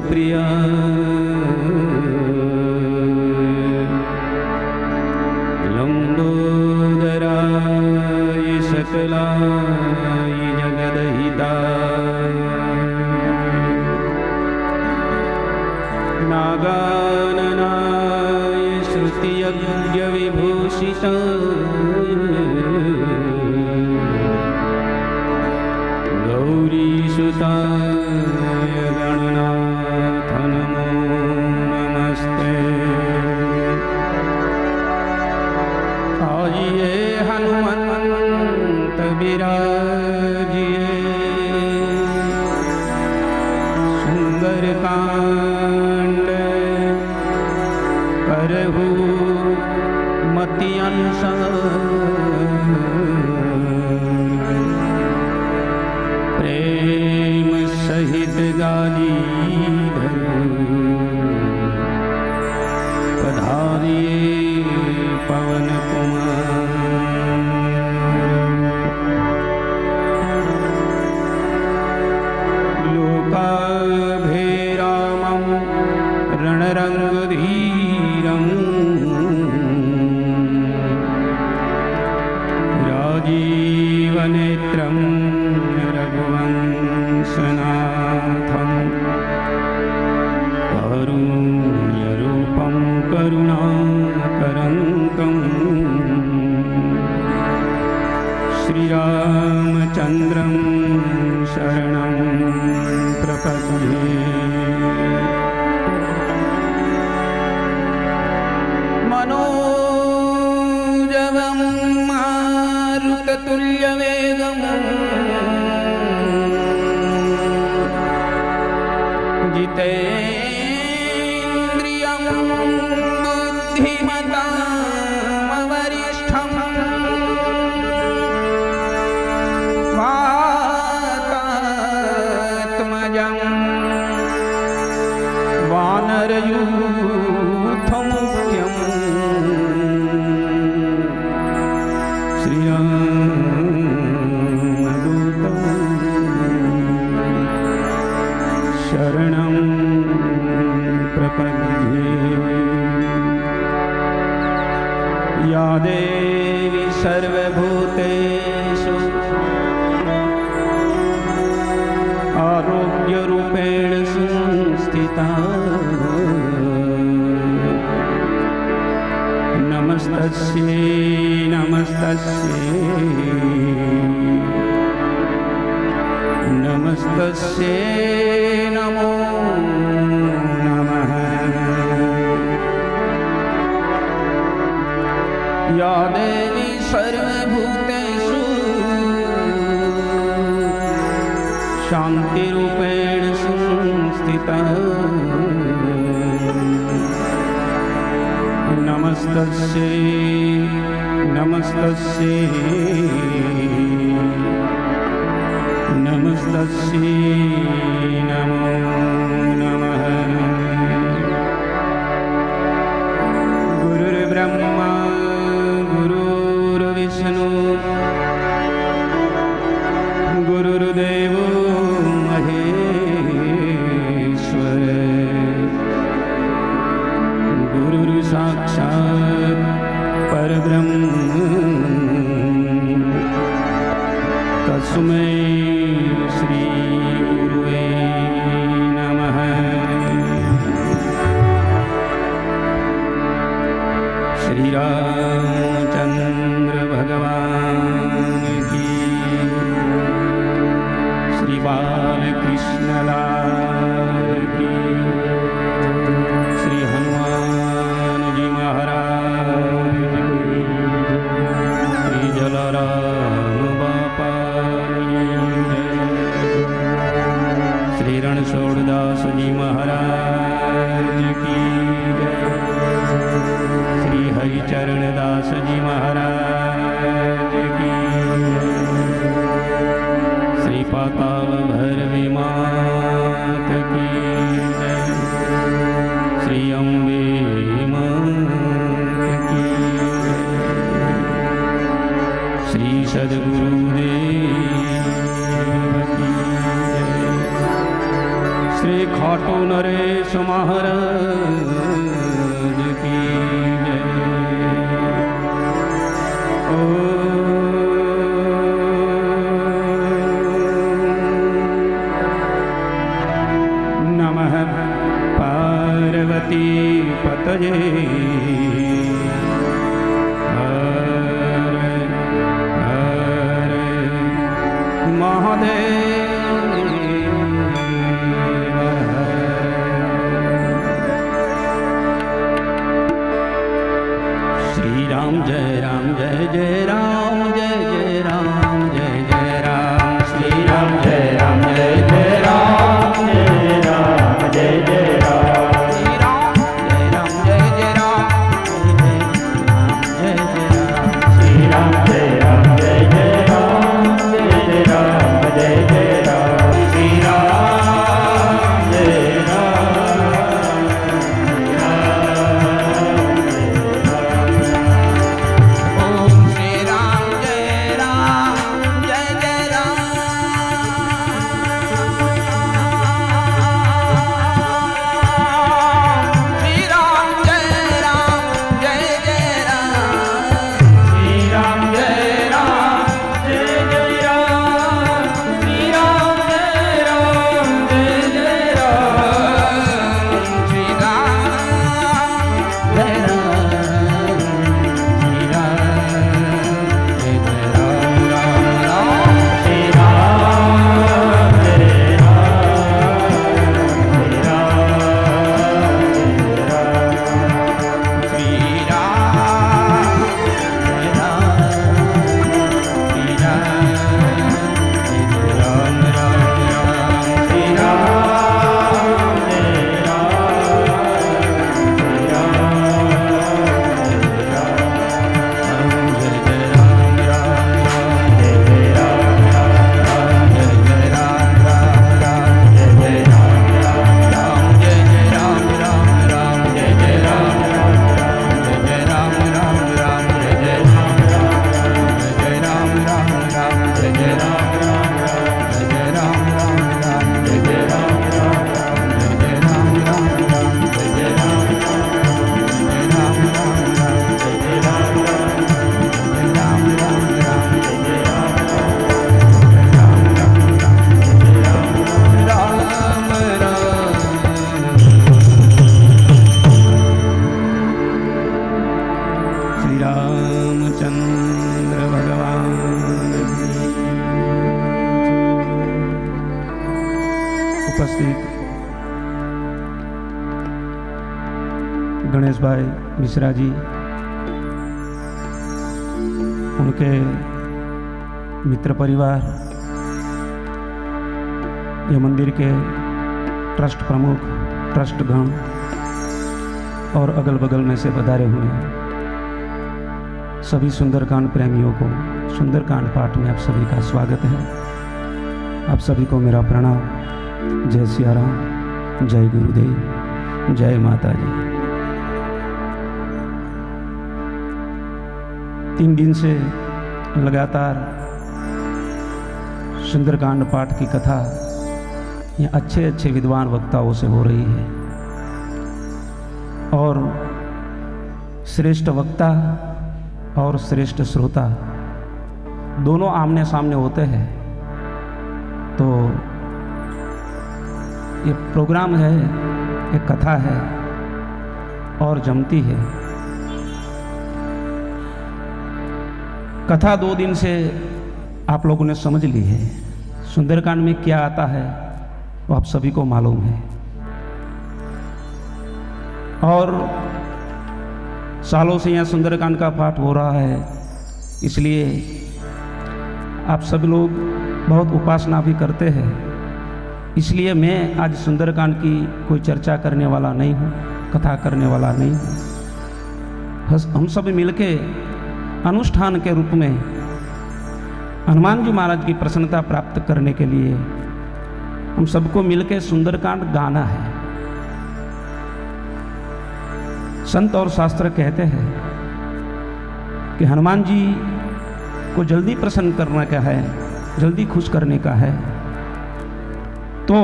प्रिया लंबोदराय सकलाय जगदहिताय नागाननाय श्रुतियज्ञविभूषिताय गौरीसुताय गणनाथ नमो नमस्ते। आइए हनुमंत विराजिए सुंदरकांड करहु मति अनुसार प्रेम सहित गाली पधारिए पवन कुमार। लोकाभिरामं रणरंगधीरम् राजीवनेत्रं रघुवंशनाथं कारुण्यरूपं करुणाकरन्तं श्रीरामचन्द्रं शरणं प्रपद्ये। मनोजवं मारुततुल्यवेगं जितेन्द्रियं बुद्धिमतां वातात्मजं वानरयूथमुख्यं श्रियं शरणं प्रपद्ये। या देवी सर्वभूतेषु आरोग्यरूपेण संस्थिता नमस्तस्यै नमस्तस्यै नमस्तस्यै नमो नमः। या देवी सर्वभूतेषु शान्तिरूपेण संस्थिता नमस्तस्यै नमस्तस्यै नमस्तस्यै नमो नमः। गुरुर्ब्रह्मा गुरुर्विष्णु गुरुर्देवो महेश्वर गुरुर्साक्षात् परब्रह्म तस्मै श्री गुरुवे नमः। श्री रामचंद्र भगवान की, श्री बालकृष्ण लाल की, श्री हनुमान जी महाराज की, श्री जलाराम बापा श्री रणछोड़दास जी महाराज की, श्री हरिचरण दास जी महाराज की, श्री पाताल भैरवी मात की, श्री अम्बे मात की, श्री सद्गुरुदेव की, श्री खाटू नरेश महाराज की जय। नमः पार्वती पतये जय राम जय जय राम जय जय राम जय जय राम। श्री राम जय राम जय जय राम जय राम जय जय राम। श्री राम जय राम जय जय राम जय जय राम। श्री राम जय राम जय जय राम जय जय राम जय जय राम। श्री राम जय उपस्थित गणेश भाई मिश्रा जी, उनके मित्र परिवार, ये मंदिर के ट्रस्ट प्रमुख, ट्रस्ट गण और अगल बगल में से पधारे हुए सभी सुंदरकांड प्रेमियों को सुंदरकांड पाठ में आप सभी का स्वागत है। आप सभी को मेरा प्रणाम। जय सिया राम, जय गुरुदेव, जय माता जी। 3 दिन से लगातार सुंदरकांड पाठ की कथा ये अच्छे अच्छे विद्वान वक्ताओं से हो रही है और श्रेष्ठ वक्ता और श्रेष्ठ श्रोता दोनों आमने सामने होते हैं, तो ये प्रोग्राम है, एक कथा है और जमती है। कथा 2 दिन से आप लोगों ने समझ ली है। सुंदरकांड में क्या आता है वो आप सभी को मालूम है और सालों से यहाँ सुंदरकांड का पाठ हो रहा है, इसलिए आप सभी लोग बहुत उपासना भी करते हैं। इसलिए मैं आज सुंदरकांड की कोई चर्चा करने वाला नहीं हूँ, कथा करने वाला नहीं हूँ। बस हम सब मिलके अनुष्ठान के रूप में हनुमान जी महाराज की प्रसन्नता प्राप्त करने के लिए हम सबको मिलके सुंदरकांड गाना है। संत और शास्त्र कहते हैं कि हनुमान जी को जल्दी प्रसन्न करने का है, जल्दी खुश करने का है, तो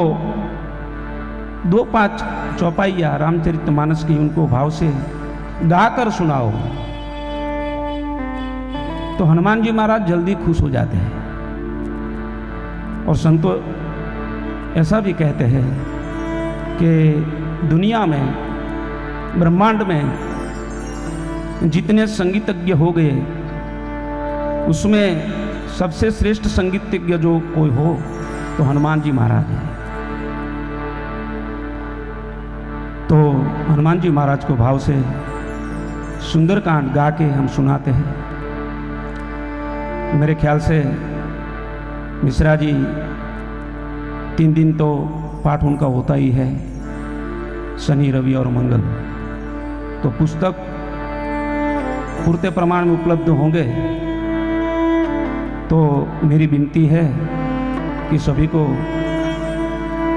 2-5 चौपाइयाँ रामचरितमानस की उनको भाव से गाकर सुनाओ, तो हनुमान जी महाराज जल्दी खुश हो जाते हैं। और संतो ऐसा भी कहते हैं कि दुनिया में, ब्रह्मांड में जितने संगीतज्ञ हो गए, उसमें सबसे श्रेष्ठ संगीतज्ञ जो कोई हो तो हनुमान जी महाराज हैं। तो हनुमान जी महाराज को भाव से सुंदरकांड गा के हम सुनाते हैं। मेरे ख्याल से मिश्रा जी 3 दिन तो पाठ उनका होता ही है, शनि, रवि और मंगल। तो पुस्तक पूर्ते प्रमाण में उपलब्ध होंगे। तो मेरी विनती है कि सभी को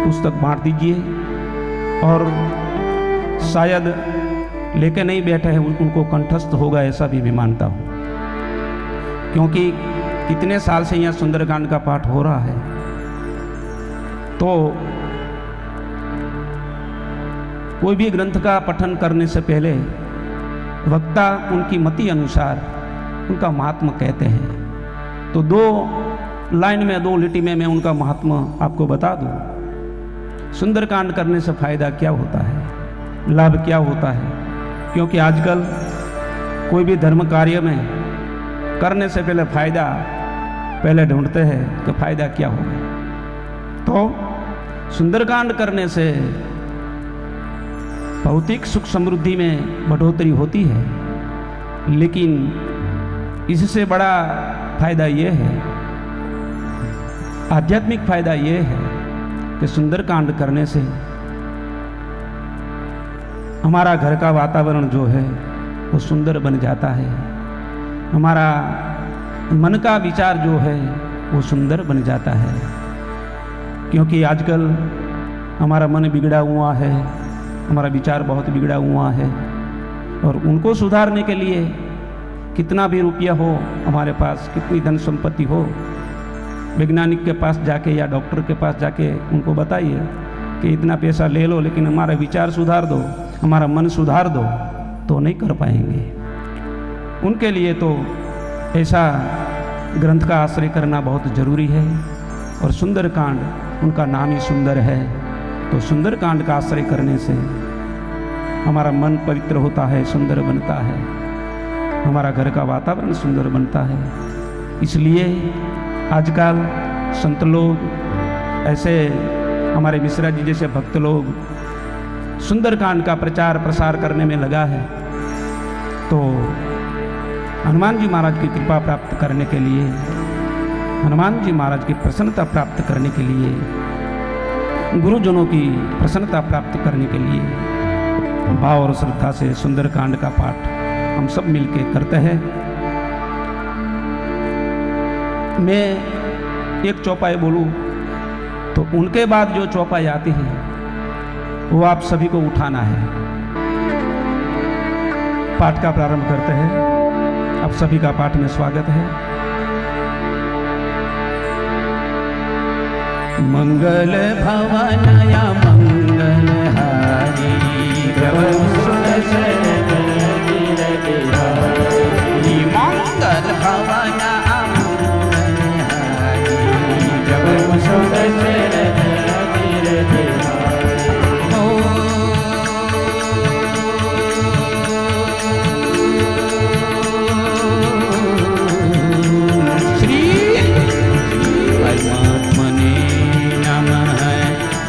पुस्तक बांट दीजिए, और शायद लेके नहीं बैठे हैं उनको कंठस्थ होगा, ऐसा भी मैं मानता हूँ, क्योंकि कितने साल से यहाँ सुंदरकांड का पाठ हो रहा है। तो कोई भी ग्रंथ का पठन करने से पहले वक्ता उनकी मति अनुसार उनका महात्मा कहते हैं। तो 2 लाइन में, 2 लिटी में मैं उनका महात्मा आपको बता दूं। सुंदरकांड करने से फायदा क्या होता है, लाभ क्या होता है? क्योंकि आजकल कोई भी धर्म कार्य में करने से पहले फायदा पहले ढूंढते हैं कि फायदा क्या होगा। तो सुंदरकांड करने से भौतिक सुख समृद्धि में बढ़ोतरी होती है, लेकिन इससे बड़ा फायदा ये है, आध्यात्मिक फायदा ये है कि सुंदरकांड करने से हमारा घर का वातावरण जो है वो सुंदर बन जाता है, हमारा मन का विचार जो है वो सुंदर बन जाता है। क्योंकि आजकल हमारा मन बिगड़ा हुआ है, हमारा विचार बहुत बिगड़ा हुआ है, और उनको सुधारने के लिए कितना भी रुपया हो हमारे पास, कितनी धन संपत्ति हो, वैज्ञानिक के पास जाके या डॉक्टर के पास जाके उनको बताइए कि इतना पैसा ले लो, लेकिन हमारा विचार सुधार दो, हमारा मन सुधार दो, तो नहीं कर पाएंगे। उनके लिए तो ऐसा ग्रंथ का आश्रय करना बहुत जरूरी है, और सुंदरकांड उनका नाम ही सुंदर है। तो सुंदरकांड का आश्रय करने से हमारा मन पवित्र होता है, सुंदर बनता है, हमारा घर का वातावरण सुंदर बनता है। इसलिए आजकल संत लोग, ऐसे हमारे मिश्रा जी जैसे भक्त लोग सुंदरकांड का प्रचार प्रसार करने में लगा है। तो हनुमान जी महाराज की कृपा प्राप्त करने के लिए, हनुमान जी महाराज की प्रसन्नता प्राप्त करने के लिए, गुरुजनों की प्रसन्नता प्राप्त करने के लिए भाव और श्रद्धा से सुंदरकांड का पाठ हम सब मिलके करते हैं। मैं एक चौपाई बोलूं तो उनके बाद जो चौपाई आती है वो आप सभी को उठाना है। पाठ का प्रारंभ करते हैं। आप सभी का पाठ में स्वागत है। मंगल भवनया मंगल हारी मंगल भवना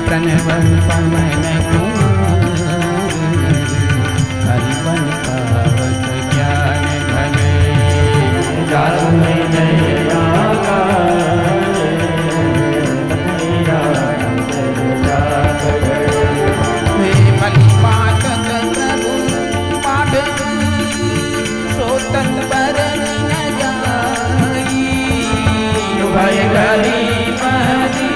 प्रणवन पवन हरिवन पावत ज्ञान घने जासु में जया सोतन पर न जाई भय गरी महदी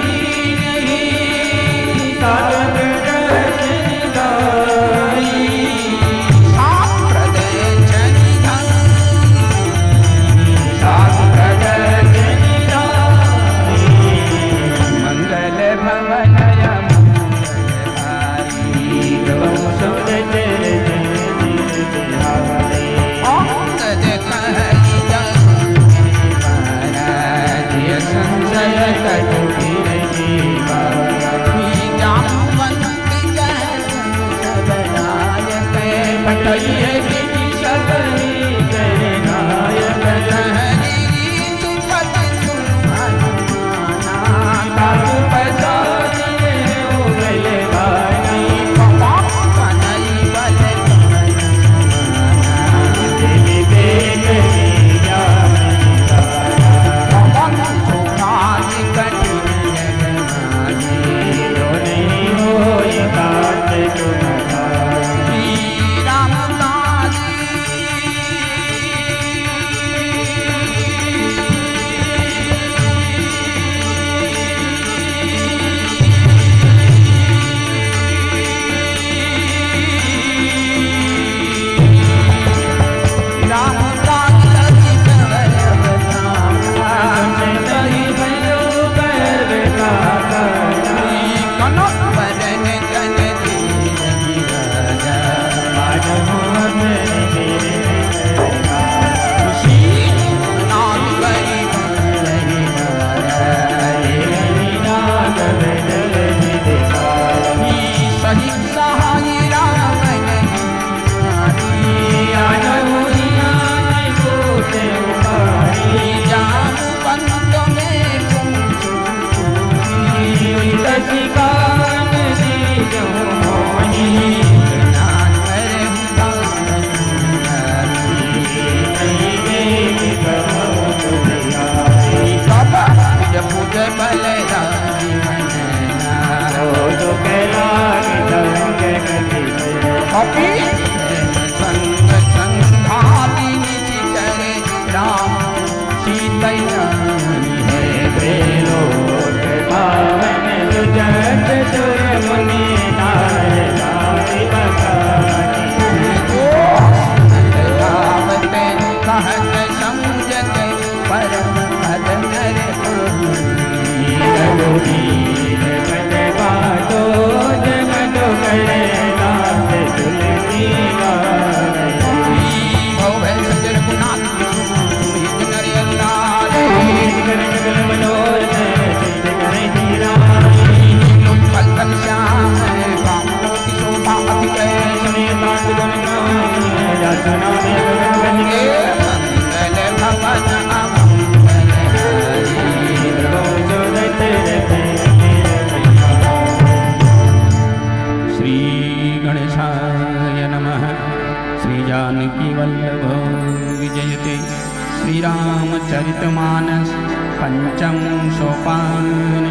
श्रीरामचरितमानस पंचम सोपान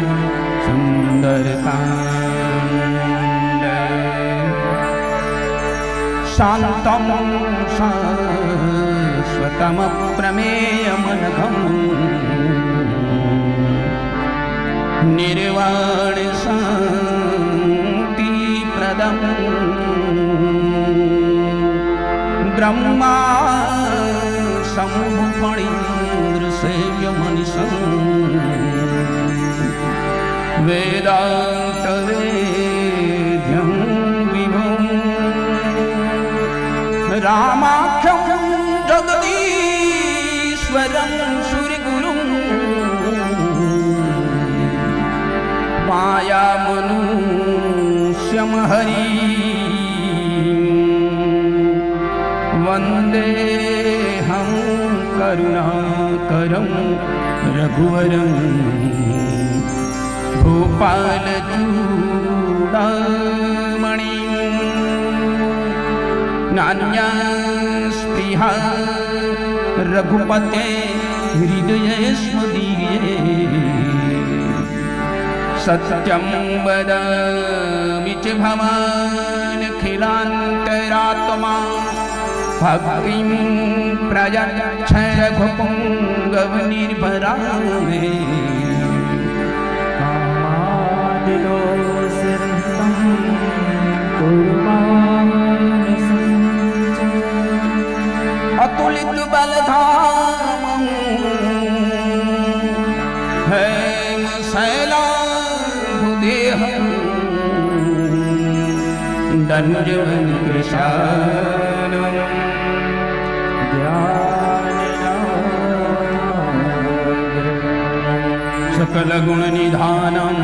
सुंदरकांड शांतम शाश्वतम प्रमेयमनघम निर्वाण शांति प्रदम ब्रह्मा शंभुफणीन्द्र सेव्य मनिषं वेदांत वेद्यं विभुं रामाख्यं जगदीश्वरं सूर्यगुरुं मायामनुष्यं हरि वंदे हम करुणाकरं रघुवरं भूपालचूडामणिं नान्यस्पृहा रघुपते हृदयेष्मदीये सत्यं वदामि च भवान् अखिलान्तरात्मा भक्तिं प्रयच्छ रघुपुङ्गवनिर्भरा मे कामादिदोषरहितं कुर्मानसञ्च अतुलित बलधामं हेमशैलाभुदेहं दण्डवन्कृशानम् सकल गुण निधानं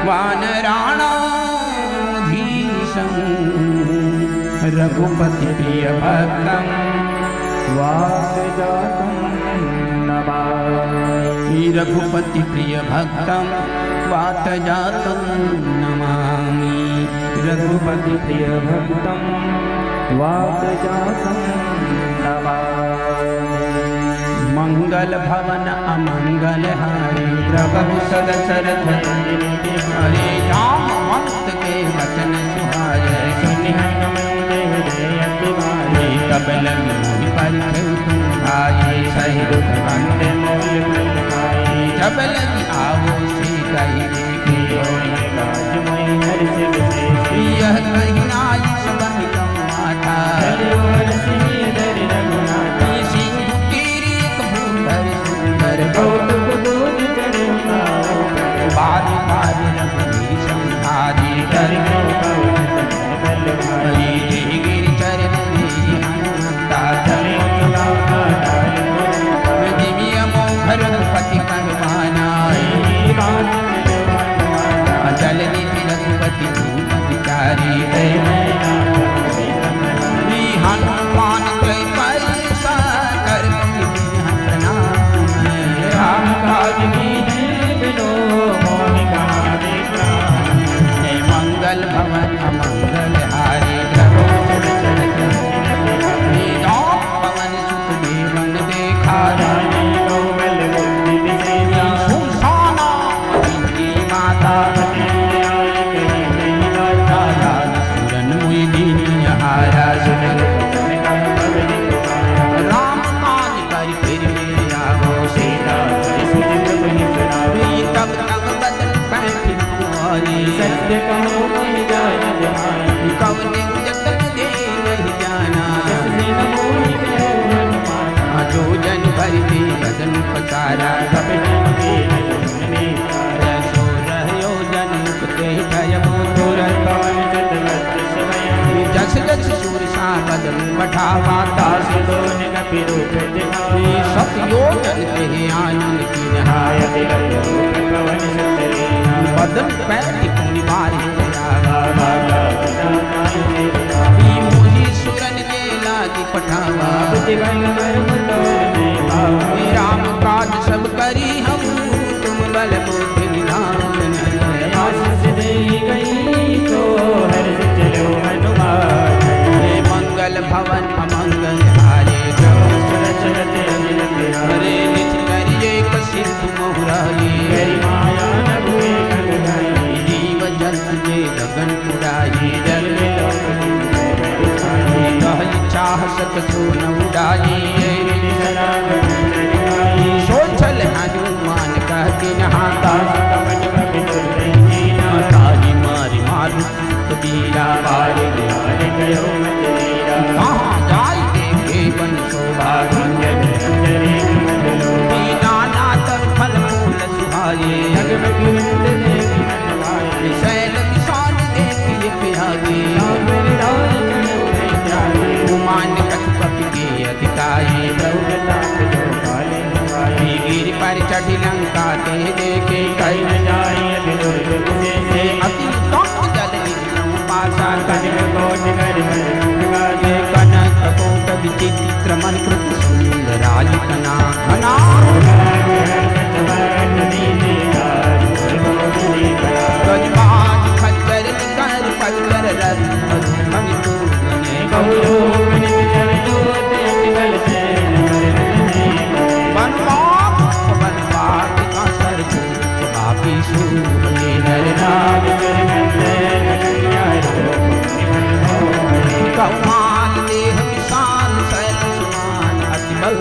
वानराणाधीशं रघुपति प्रिय भक्तं वाग्जातं नमामि रघुपति प्रिय भक्तं वातजातं नमामि रघुपति प्रिय भक्तं वाग्जातं नमामि मंगल भवन अमंगल हारे प्रभु सदशरथ हरे राम वंश के वचन सुहाए तब लगी पर तुम आए सही दुख अंत मूल जब लगी आओ से कही यह कहिनाई सबन कम माथा बारी बारी रघुवीर संहारी गिर चरण दिव्य मोह रघुपति कहवाना रूप दिखाए सतयोजन के आनंद की नहाय बदन पैर पुनि बारी मोही सुरन ने लागी पठावा राम काज सब करी हम तुम बल बुद्धि निधान आशीष दे गई तो हर्ष चलो हनुमान मंगल भवन अमंगल हारे हरे निज करिए सिद्धि मोहरारी जीव जंतु जे गगन पुराई चाह सक सो न उड़ाई सोचल हनुमान कहते नहाता तारी मारी मारू कबीरा कहाँ जाई देखे बन शोभा नाना तर फल मूल सुहाये शैल विशाल देखिए प्यारे गुमान कछु कपि के अधिकारी गिर पर चढ़ी लंका ते देखे कई न जाए अति कम जल पासा कनक कोट विचित्र मन कृत सुंदराय कना घना गजबाज खच्चर कर पत्थर कौमाल देह विशाल शैल सुमान अति बल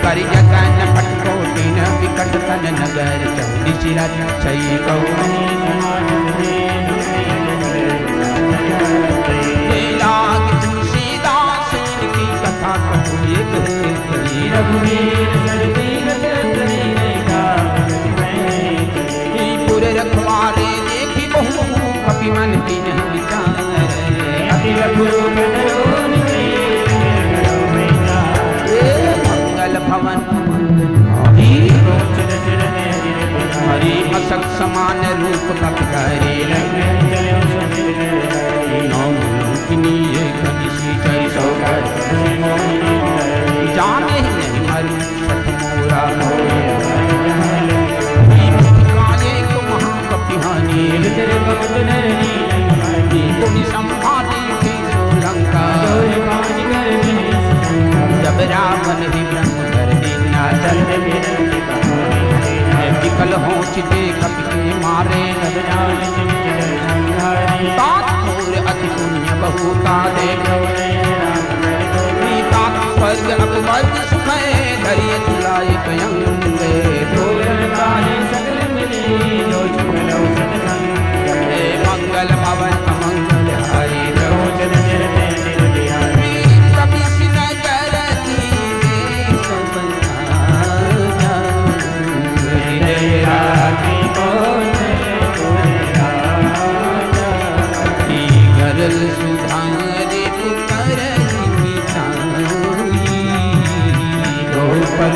करि जतन पटकोटि न विकट तन नगर चौदी चिरत छई लाग तुलसीदास की कथा कहो एक रघुवीर पुर रखवारे देखी बहु कपि मन की नहीं विचार मंगल भवन हरि मसक समान रूप कपि जाने नहीं मरु सठ मोरा महाकपिहानी पुनि संभाली थी लंका जब रावण ही ब्रह्म कर देना विकल हो चिते कपि के मारे अति पुण्य बहुता देखो स्वर्ग अपवर्ग सुख धरिय तुलाय कयंगे मंगल भवन अमंगल हरि कभी नगर गरल सुधारे पुकर द्रौपद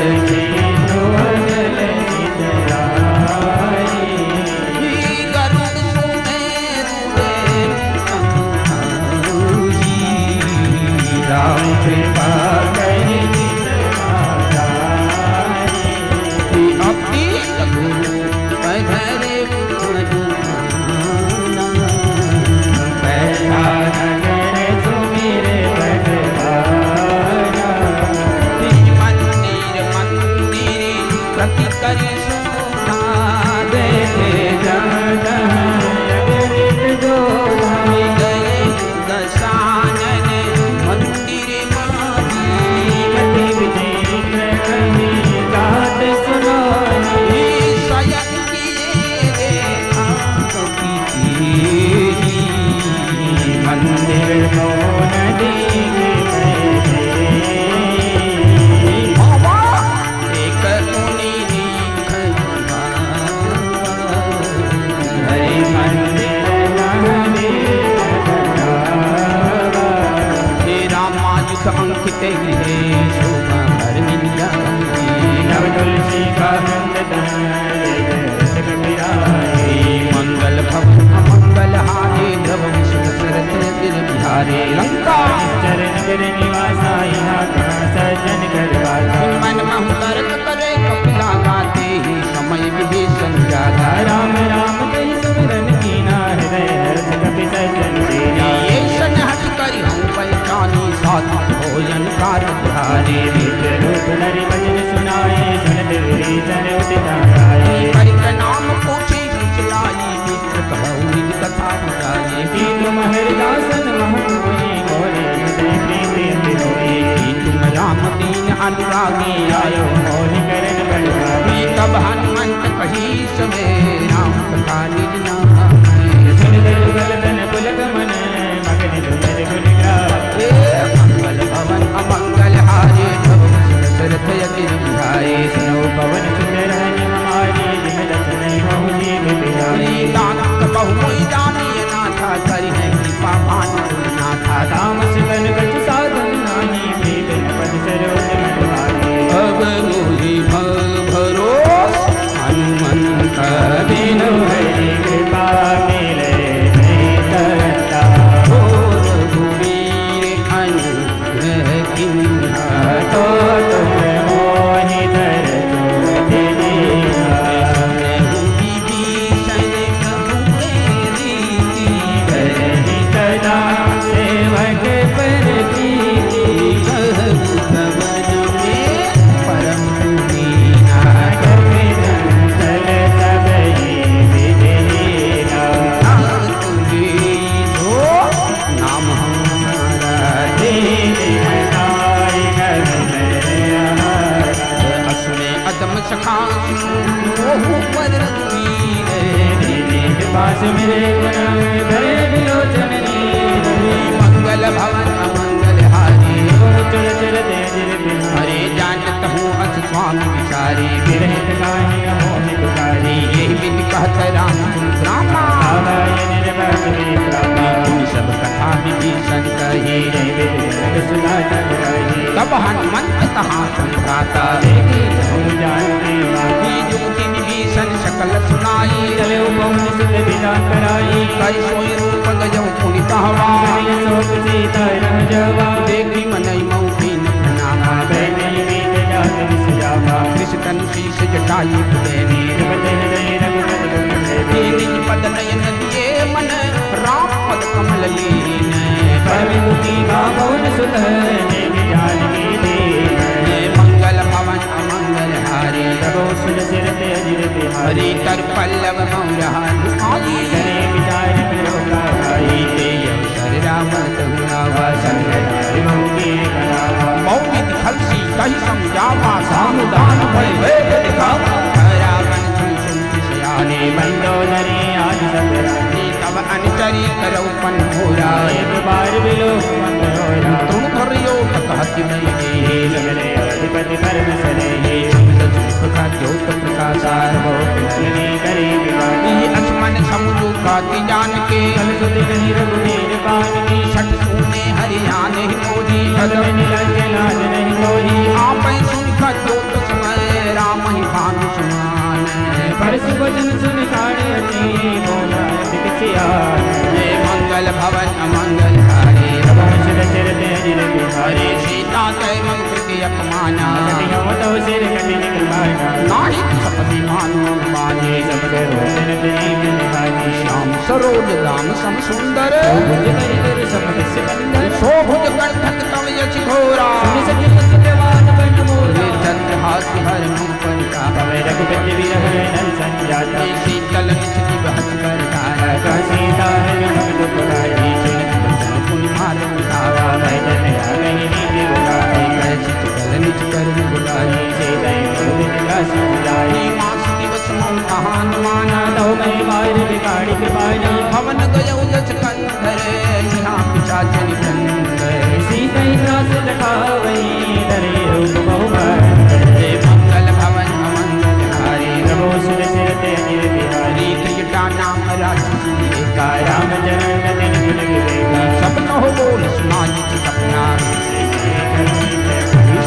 राम कृपा स्वामी आयो मोहि करन बलवानी तब हनुमंत कही सवे राम कथा निज नाम सुन दुर्बल तन पुलक मन मगन तुझर गुण गाए मंगल भवन अमंगल हारे प्रभु दशरथ यति बिहाए सुनो पवन सुंदर हमारी जिन दस नहीं बहु जीव बिहारी दानक बहु मोहि दानिय नाथा करि है कृपा भानु नाथा तामस बन बच साधन नाहि भेदन पद सरोज मनवारी अब मोहि भरोस हनुमंत दीनु हरि कृपा मिले नहीं करता रघुवीर अनुग्रह किन्हा तो तुम मोहि धर विभीषण कहु तेरी करहि सदा सेवक पर प्रीति कहु भवन में परम दीना चल सबहि विधिना नाम हमारा असुने अदम सखा पर रघुवीर पास मेरे गुण भरे विलोचन मंगल भवन अमंगल हारी चल चल तेज हरे जानत हूँ अस स्वामी विचारी विरहित काहि मोहि पुकारी यही बिन कहत राम रामा आवाय निर्भय प्रापा सब कथा विभीषण कही जय विद्य सुधा चंद्राई तब हनुमंत कहा संभ्राता देखी हम जानते वाकी युक्ति विभीषण सकल सुनाई चले पवन सुत विधान कराई कई सोई रूप गजौ पुनि कहवा शोक सीता रह जवा देखी मनई मऊ कीन प्रणामा बैनी मीत जात विसजावा कृष्ण तनु शीश जटायु देवी जगत हृदय रघुपति गुण निज पद नयन दिए मन राम पद कमल लीन परमुखी भावन सुत देवी जानकी दीन मंगल भवन अमंगल हारे प्रभु सुन सिर ते अजिर बिहारी हरि तर पल्लव मौरहानु आई करे विचार विलोका भाई ते अवसर रावण तहुरावा संगदारि मोगी कलावा मौविद खलसी कही समझावा सामुदान भय वेद दिखावा रावण सुन सुन सियाने मंदोदरी आदि संगरानी तब अनितरी करौ पन भोरा एक बार विलोक मंदोरा तुम करियो कहति नहीं सगले अधिपति परम सने सुख का ज्योत प्रकाशार बहुनी करे विवानी लक्ष्मण समुझु खाति जान के कल सुत नहीं रघुवीर पानी छठ सूने हरियाणे मोदी भगवन निलंज लाज नहीं कोई आप सुन का ज्योत समय राम ही भानु समान परसु वचन सुन काणे अति बोला दिखसिया मंगल भवन अमंगल हारे वंश दशरथ अजिर बिहारी हरे सीता तय मम कृति अपमाना हम तो सिर कठिन कृपाना नाहि सपति मानो माने सब रोचन दीप निहारी श्याम सरोज दाम सम सुंदर भुज करि कर समदस्य बंदर शोभुज कंठक तव यचि घोरा सखी सत्यवान बन मोरा चंद्रहास्य हर मुख पंचा तवे रघुपति विरह नल संजाता शीतल निचि बहस कर धारा का सीता है भक्त पुरारी पुनि मारो धारा भजन आगहि नीति उदारी कैसी चल निच कर बुलाई से दय गोविंद का सुजाई मास दिवस मम कहान माना दो मैं मार बिगाड़ी कृपाणी भवन गयौ दच कंधर यहाँ पिशाचन कंधर सीता त्रास लखावई धरे रूप बहुबार मंगल भवन अमंगल हारे प्रभु सुर सिर ते अजिर बिहारी त्रिजटा नाम राक्षसी का राम चरण दिन गुण गिरेगा सपन हो बोल सुनाई सपना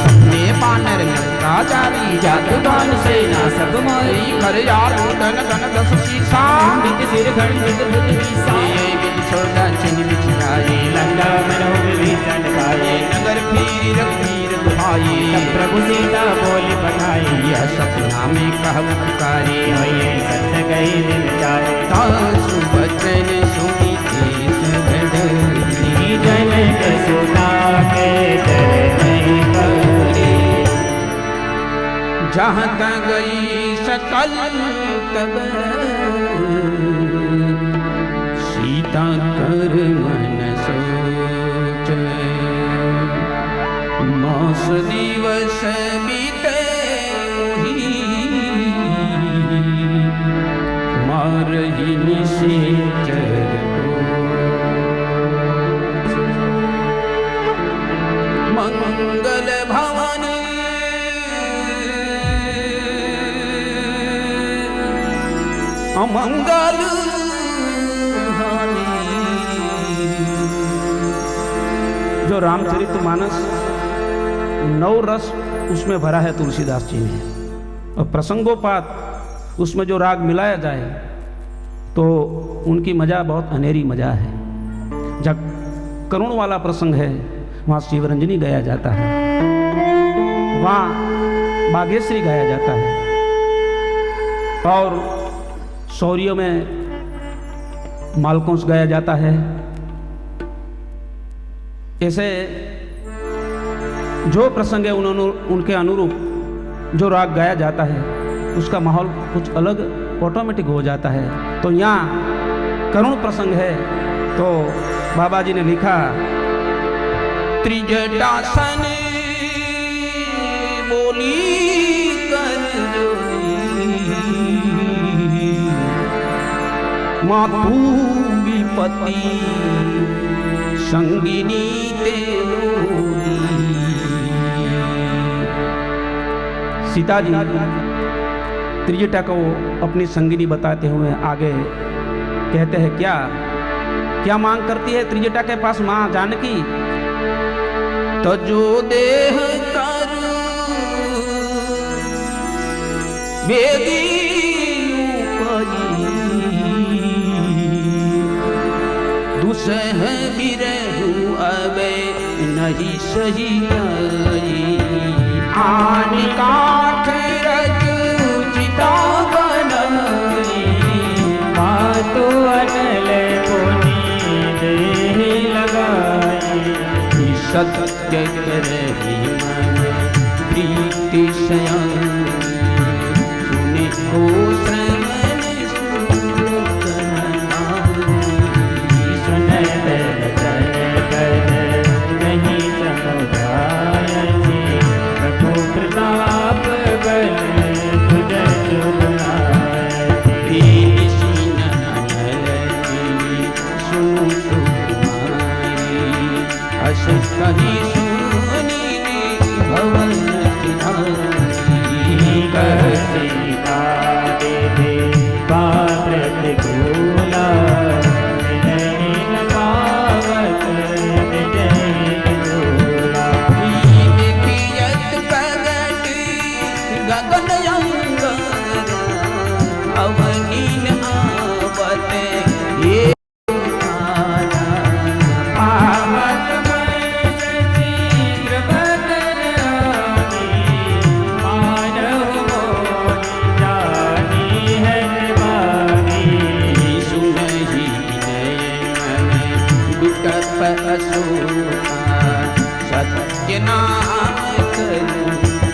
सपने बानर लंका जारी जातु दान सेना सब मारी कर यारू धन धन दस सीसा खंडित सिर खंडित बुद्ध मीसा छोड़ा चिन बिछाए लंका मनो विभीषण खाए नगर फिर रघुवीर दुहाई प्रभु सीता बोली पठाई यह सपना में कह पुकारी ये सत्य गई दिन जाए तासु बचन सुनी देश बढ़ी जन के सुना के चरण परी जहाँ तक गई सकल तब सीता कर मन सोच मास दिवस भी अमंगल जो रामचरितमानस 9 रस उसमें भरा है तुलसीदास जी ने, और प्रसंगोपात उसमें जो राग मिलाया जाए तो उनकी मजा बहुत अनेरी मजा है। जब करुण वाला प्रसंग है वहाँ शिवरंजनी गाया जाता है, वहाँ बागेश्वरी गाया जाता है, और शौर्य में मालकोंस गाया जाता है। ऐसे जो प्रसंग है उन्होंने उनके अनुरूप जो राग गाया जाता है उसका माहौल कुछ अलग ऑटोमेटिक हो जाता है। तो यहाँ करुण प्रसंग है तो बाबा जी ने लिखा, त्रिजटासन बोली कर मातु विपति संगिनी तेरी। सीता जी त्रिजटा को अपनी संगिनी बताते हुए आगे कहते हैं, क्या क्या मांग करती है त्रिजटा के पास मां जानकी? तजो देह कर बेदी दुसह बिरहु अबे नहीं सही आन काठ रज चिता बनई मातो अनल पुनी देह लगाई सत्य करही मन प्रीति शयन सुने को श्रवण सुनत बचन कर नहीं समुदाय रघु प्रताप बल तुझ सुनाई सुनु सुकुमारी अस कही सुनी भवन करसी काटे दे पात्र त्रिभुला विनयन पावक विजय दूला पियत प्रगट गगन अंग अवनीन आवत ये सत्य नाम करूं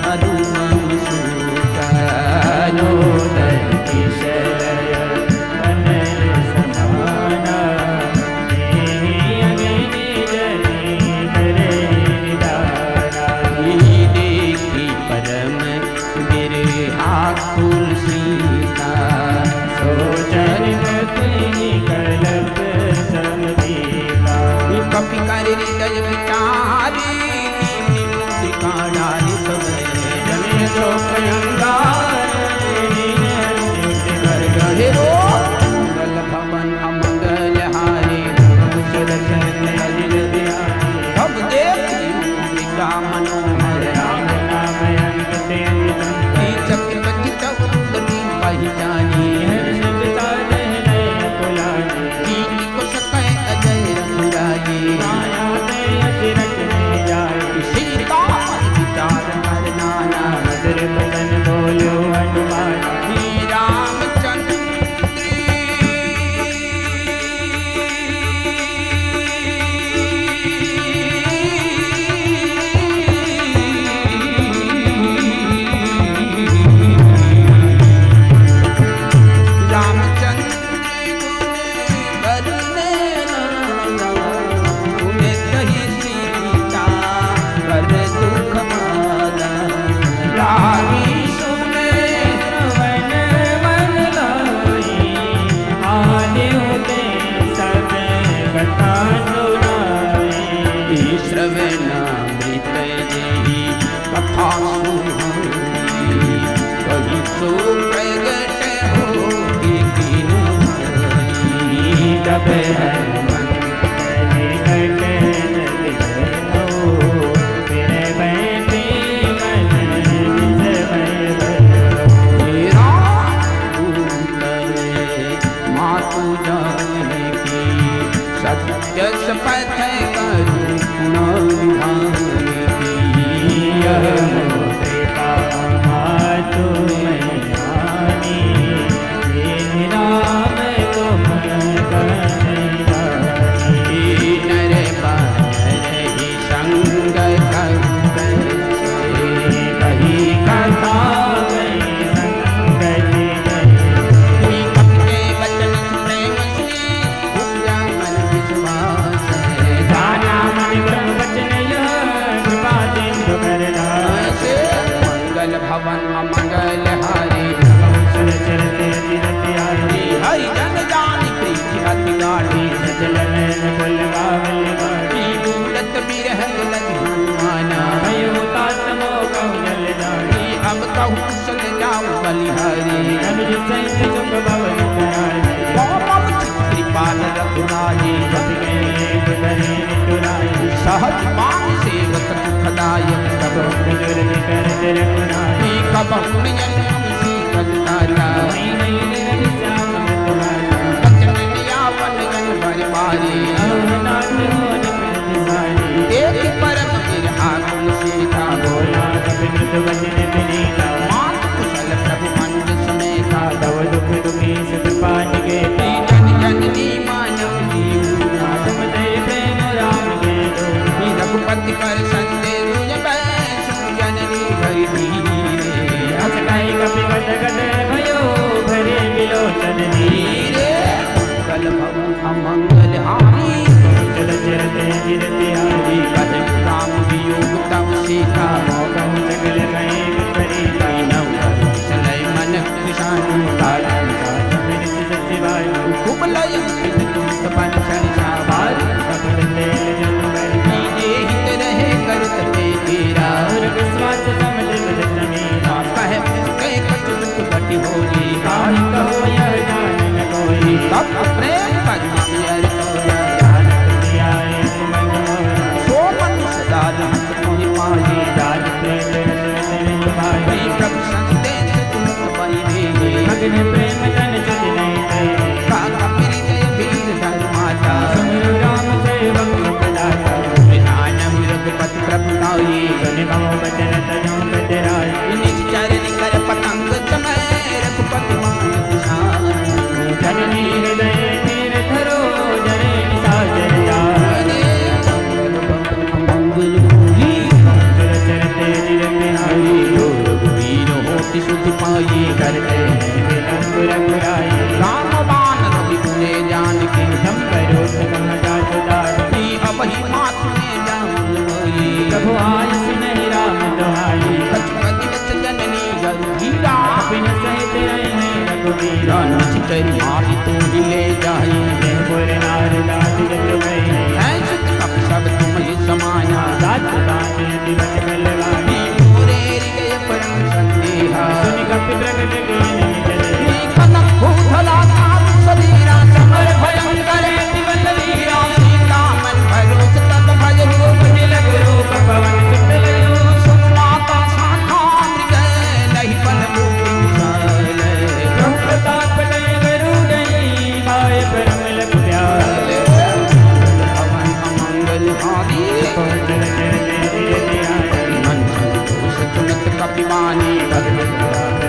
अरुण सब हर मन तेरे कटन दिखो तेरे बैठे मन निज मातु जाने की सत्य शपथ करूं कृपा मातु मैं आनी ये राम तुम नर ही संग कही कथा भवन अमंगल हरि चरते तीरथ आए हरि जन जानी प्रीति अति गाढ़ी सजल नैन कुल गावल गाड़ी मूरत बिरहन लगी हनुमाना भयो तात मोह जल जानी अब कहूँ सुन जाऊँ बलिहारी अनुज सहित चुप भवन कराई पम कृपाल रघुराई पति के करे नितुराई सहज मान सेवक सुखदायक तब गुजर कर रघुराई कबहु जन्म शीतल दाता नहीं रवि श्याम तुम्हारा बचन नियावन जन बरबारी नाथ हो निसारी एक परम बिरहा गुण सीता बोला कभी मृत वचन विनीता मात कुशल प्रभु मंद समेता तव दुख दुखी सुख पान के जन जननी मानव जीव तुम दे प्रेम राम के दो रघुपति पर संदेह जननी भरी धीरे असकाई कपि गद गद भयो भरे विलोचन नीरे मंगल भवन अमंगल हानि चल चरते गिरते आरी कद राम वियोग तव सीता मोह जगल गए विपरीता नव चलय मन किसान काल मिलित सचिवाय खूब लय तुम बन संसार सफल तेल जन बरकी हित रहे करत ते तेरा और विश्वास समझ बदन मेरा कह कह कछु दुख घटी होली काहि कहो यह जान न कोई तब प्रेम पद्मियर तोरा आए मन मोरा सो मन सदा रहत मोहि पाई राज प्रेम रस भाई कब संदेश तुम बई दे अग्नि प्रेम तन चल नहीं दे का कपिरी जय वीर धर्माता सुमिर राम सेवक सुखदाता विधानम रघुपति प्रभुताई सुनि बहु बचन तनु बदराई निश्चर निकर पतंग चमै रघुपति मान किसान जननी हृदय तीर धरो जरे निसाचर जाने मंगल भूली चर चरते निरते आई वीर होति सुख पाई करते हैं विलंब रघुराई राम बाण रवि गुणे जान के धम करो सुगम जात दाई अब ही मातु ने जान होई प्रभु आयस नहीं राम दुहाई कछपति वच जननी गरुधीरा बिन सहित रहे रघुवीरा निश्चर माहि तो हिले जाई देह पुर नार दात जग गई ऐसु कप सब तुम ही समाया दात दात दिवस बलवानी पूरे गए परम संदेहा सुनि कपि प्रगट कीन निजले कनक भूधला काल सबीरा समर भयंकर दिवस वीरा सीता मन भरोस तब भज रूप लग रूप पवन सुत लयो सुन माता शाखा मृग नहीं बल मुक्ति विशाल प्रभु प्रताप लय गरुड़ई आए परम लग प्यारे भवन अमंगल हारी चर चरते धीरे आए मन संतोष चुनत कपिवानी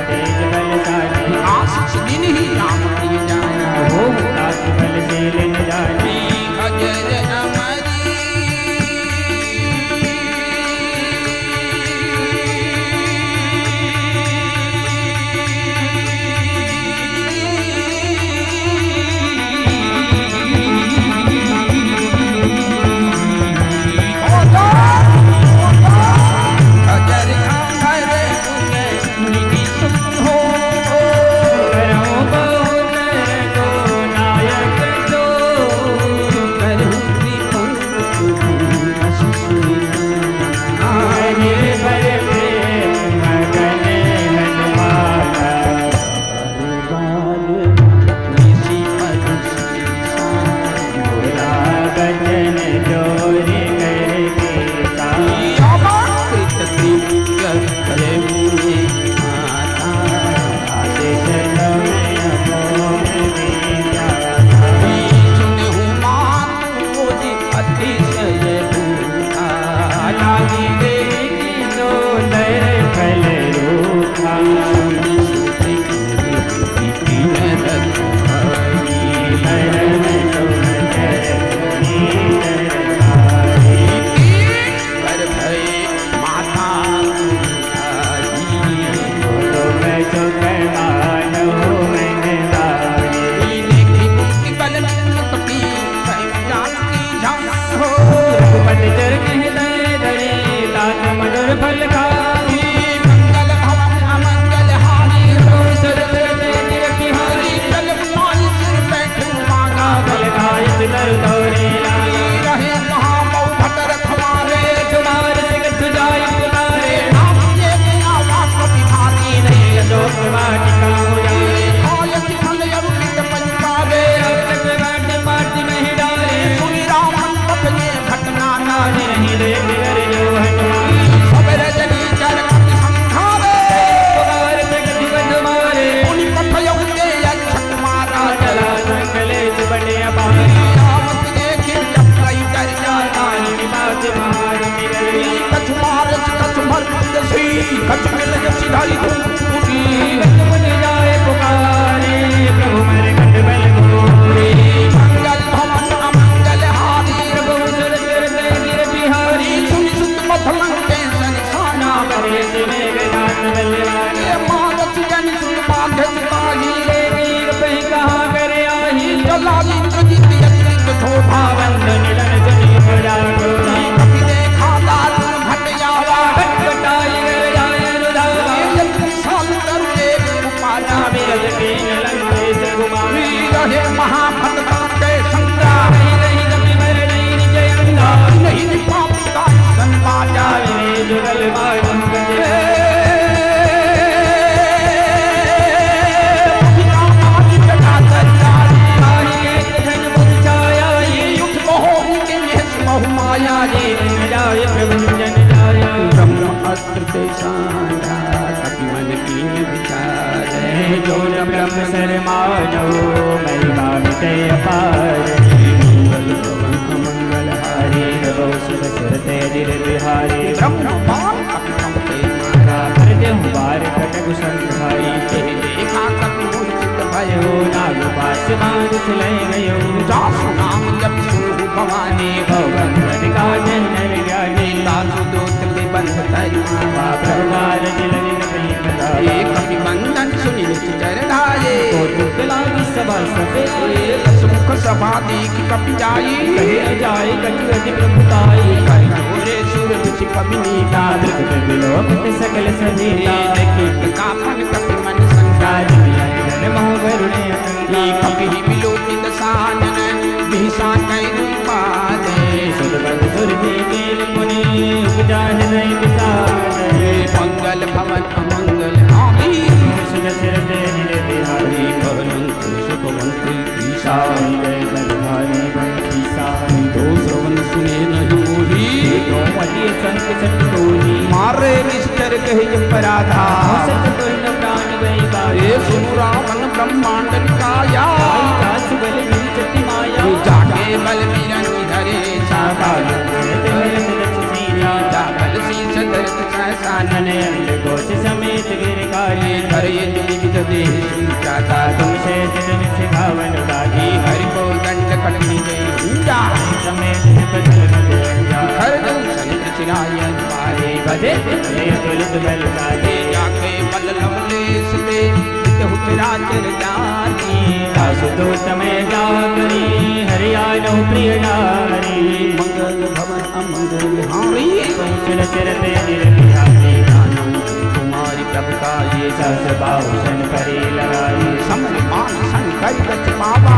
तेज बलशाली आशीष दिन ही राम प्रिय जाना हो दास बल शील निराली अजर अमरी अजर अमर निधि सुख हो करो बहु मानो महिमा मिटे अपार मंगल हारी रहो सुख चरते दिल बिहारी ब्रह्मपाल कपि कंपते मारा कर दे बार कटक संधारी देखा कपि मूर्छित भयो नाग पास मांग चले गयो जासु नाम जप सुनु भवानी भगवंत का जनर ज्ञानी दासु दोत के बंध तरिमा प्रभार दिल एक कपि बंधन सुनि चर धाये तो दुख लागी सभा सभे सुख सभा देख कपि जाई कहे जाए कटु अति प्रभुताई करि घोरे सुर दुछि कपि नीता दृग विलोक सकल सजीता देखी कापन कपि मन संसार महावरुणे कपि विलोकित सानन बिहसा कई पादे सुरबंध सुरभि केल मुनि उपजा हृदय विचारे मंगल भवन अमंगल हानि सुख चरते दिल बिहारी भवंत सुखवंत ईशा जय बलहारी बंशीसा तो श्रवण सुने नहीं मोही तो अति संत सत तोही मारे निश्चर कहि पराधा सत पूर्ण प्राण गई बारे ये सुनु रावण ब्रह्मांड निकाया दास बल मिल चति माया जाके बल बिरंगी धरे साबाल जाबल शीश दर्द सहसानन अंग गोच समेत गिर काले हरे विविध देह सुचाता तुम से जन सिखावन दादी हरि को दंड कटनी गई जा समेत बदल हर दल संत चिरायन पाए बजे ये तुलत बल काले जाके बल लवलेश पे हुतराचर जानी दासु तो समय जागरी हरियाणो प्रिय नारी मंगल भवन अमंगल हारी चल चरते निर्विहारी तुम्हारी प्रभुता ये सस बाहुसन करी लगाई समर मान संकट गच बाबा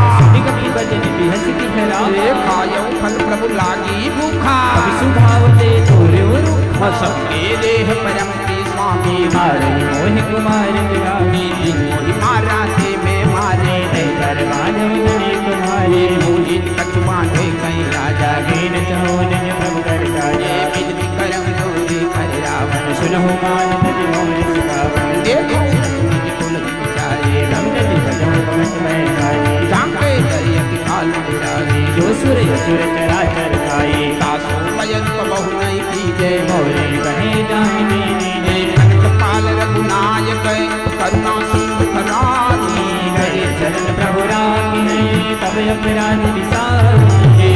कभी भजन बिहस की हराए खायो फल प्रभु लागी भूखा कभी सुधावते तोरे सबके देह परम के स्वामी मारे मोहि कुमार विरामी मोहि मारा थे में मारे कर माधव गुणी तुम्हारे मोहित कछु बांधे कहीं राजा गीन चहो निज प्रभु कर काजे विनती करम जोरी कर रावण सुनहु मान तज मोहि सुखावन देखो निज कुल विचारे हम जति भजो पवत में गाये जाके दरिया की काल उड़ाए जो सुर असुर चराचर खाए दासो पयन बहु नहीं कीजे मोरे कहे जाहि दीने कनकपाल रघुनायक करुणा सिंधु करानी गए चरण प्रभु राखी तब अपराध विसार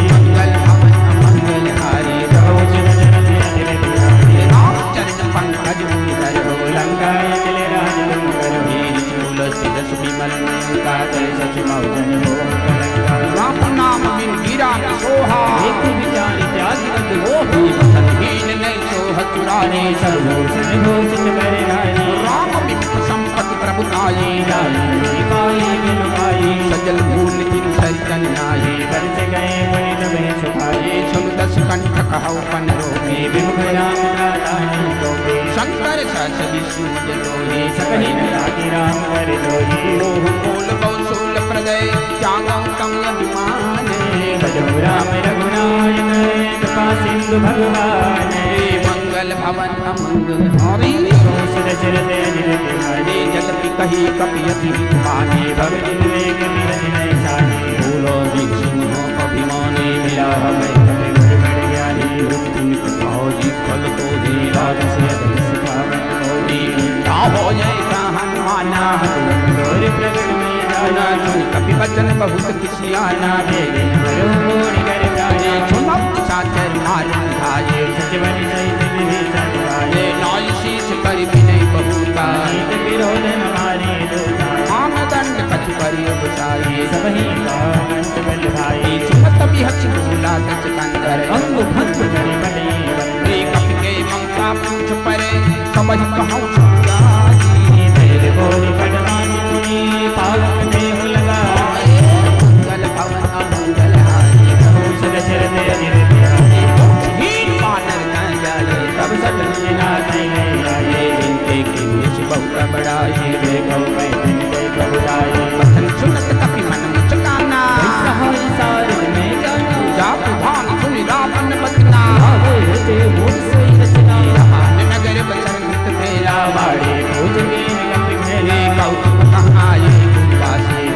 मंगल भवन अमंगल हारी रोज नजर दिल बिहारी राम चरण पंकज मुनिधर लंकाय चले राज मंगल तुलसी रस विमल का कर सच मौजन हो कलंका राम नाम बिन गिरा सोहा एक विचार त्याग बंद हो हीन नहीं सोह चुराने सर्वोसन घोषित करे नारी राम विपुल संपत्ति प्रभुताई पाई बिलुकाई सजल भूल जिन सजन नाई बरस गए बड़े नवे छुपाए सुन दस कंठ कहौ पन रोगे विमुख राम दातानी दोगे शंकर सस विष्णु जलोहे सकहि नाति राम वर दोही मोह मूल कौशल प्रदय त्यागौ तम अभिमाने भजो राम रघुनायक कृपा सिंधु भगवान मंगल भवन अमंगल हारी सुर चरते दिल बिहारी जगति कही कपियति माने भगत विवेक विरज नहीं सानी भूलो सिंह अभिमानी मिला हमें कभी गुरु बड़ ज्ञानी जी फल तो ही राज से दिल सिखावन मोदी हो जाए हनुमाना गौर प्रगट में जाना कपि वचन बहुत किसी आना देवे करो गोड़ कर जाए सुनो साचर मार खाए सचवन सहित विभीषण गाये नाय शीश कर विनय बहुता नीत विरोध हमारे दोता मान दंड कछु करि बचाए सबही का अंत बल भाई सुमत बिहच भूला दच कंदर अंग भंग करे बड़े बंदे कपि के ममता पूछ परे सबहि कहूँ मेरे बोल पटवानी मुनि पालक देह लगाए मंगल भवन अमंगल हारी सुर चरते दिल बिहारी हीन मानर न जाए तब सत जिना नहीं आए जिनके किन्निस बहु बड़ाई देखो मैं गई बहुराई बचन सुनत कपि मन मुचकाना सहाय सारद में जाना जापु भान सुनि रावण बचना आवे ते मूल से रचना रमान नगर बचन हित फेरा बाड़े खोज के कपि रे मेला कौतुक कहाँ ये वासी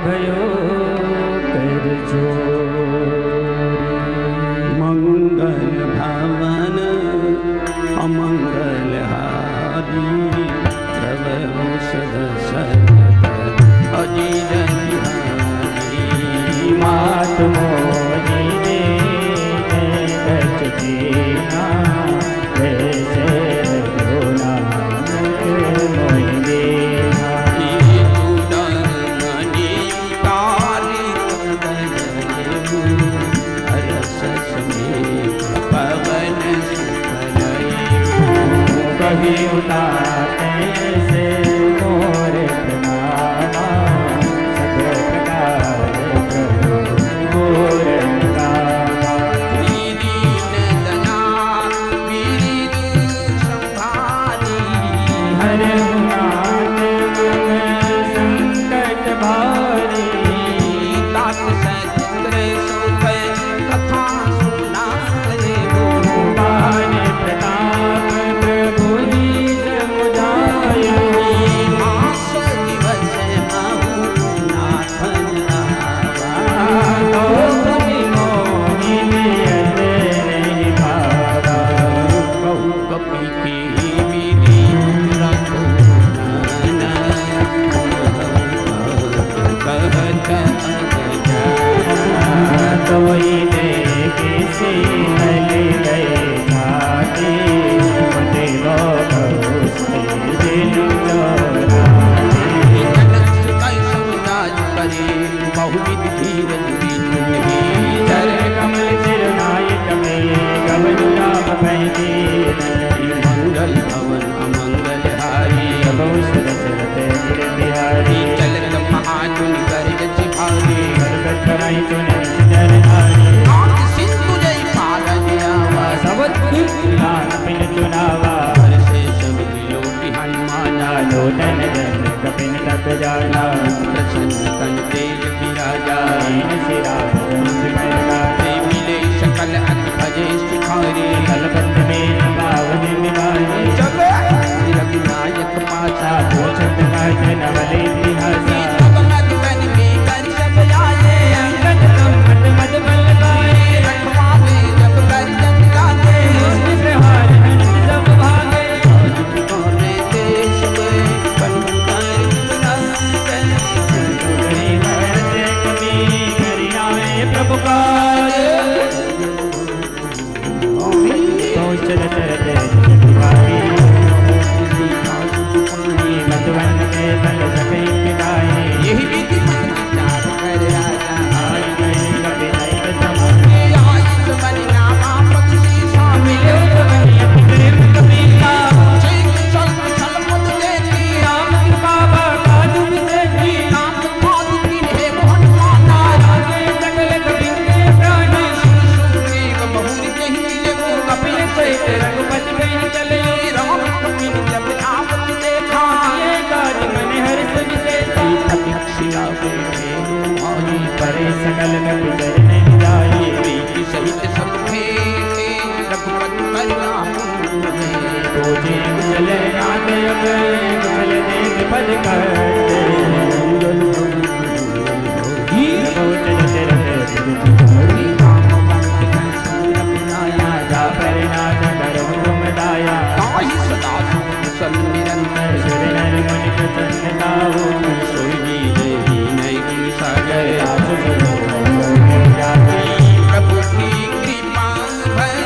भयो कर मंगल भवन अमंगल हारी प्रभु सदसत अजीर बिहारी मात मोहि दे गच दीना वैसे रघुना मोहि देना कभी उतारते से मोर प्रणामा सब प्रकार प्रभु मोर प्रणामा हर गुणात संकट भारी तात सचित्र सुख कथा सुनाए भगवान प्रताप प्रभु जी समुदायो मास दिवस महु नाथन आवा तो कभी मोहि नियत नहीं भावा कहु कपि की विधि रखो तोई देखे से हल गए घाटे मते बहु से दिल चोराते बहुविध धीरज जर कमल चिरनायक में गवन राम भैदे मंगल भवन अमंगल हारी बहु सरसरत बिहारी चलत महाजुन गर्ज भारी बरकत कराई चुने जर धारी सिंधु जय पालनियावा सब लान पिन चुनावा से सब लोकी हनुमाना लोटन जन कपिन तप जाना प्रसन्न तन तेज विराजा दीन सिरा जंस पैगा ते मिले सकल अत भजे सुखारी कलपत में बावज मिलाए जग रघुनायक पासा पोछत काज नवले इतिहासा मधुबन में कर सब आए अंगद कमट मद बल गाए रखवाले जब कर जग जाते मुझ प्रहार हंस सब भागे कोने देश में बंदर गरी भरत कवि करि आए प्रभु काज पहुँचल चरते बिहारी मधुबन में बल सके गाए यही विधि मन विचार कर राजा आई गए कभी नहीं समाए आयुष बन नामा पक्षी स्वामी मिले कवि प्रेम कविता चैक चल चल पद देती राम बाबा काजू विशेषी नाम पाद की है मोहन माता आगे सकल कवि के प्राणी सुग्रीव बहुरी कहीं जब कपिल सहित रघुपति कहीं चले राम कपिल जब आवत देखा ये काज मन हर्ष विशेषा पक्षिया को आई परे सकल कपि चरण जाए प्रीति सहित सब खेले रघुपति करुणा पूजे कुशल नाथ गए कुशल देख पद करते पहुँचल चरत जा पर नाथ करहु तुम दाया सदा कुशल निरंतर सुर नर मुनि प्रसन्न ताहु सोई देवी नई सागर आसुर जाति प्रभु की कृपा भय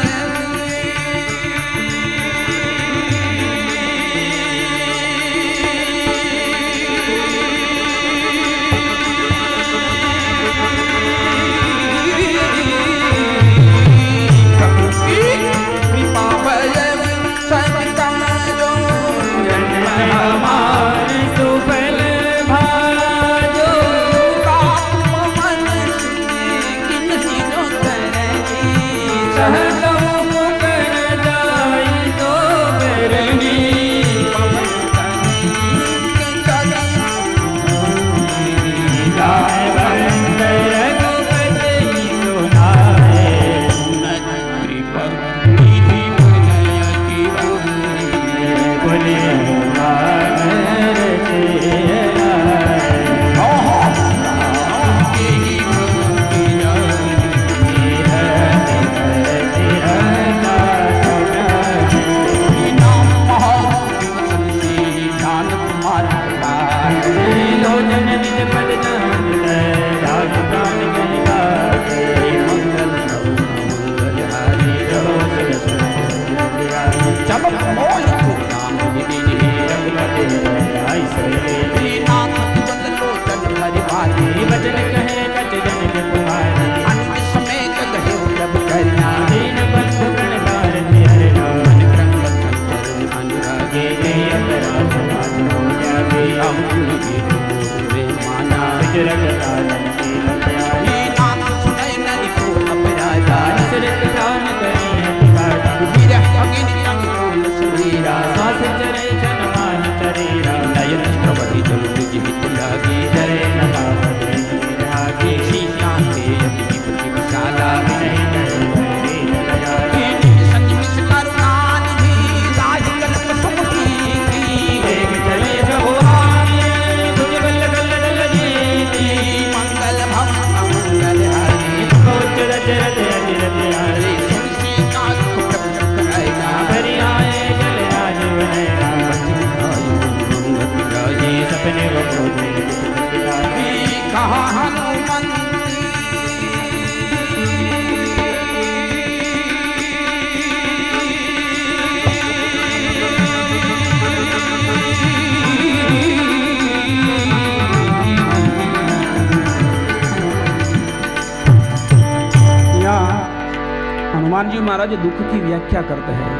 हनुमान जी महाराज दुख की व्याख्या करते हैं।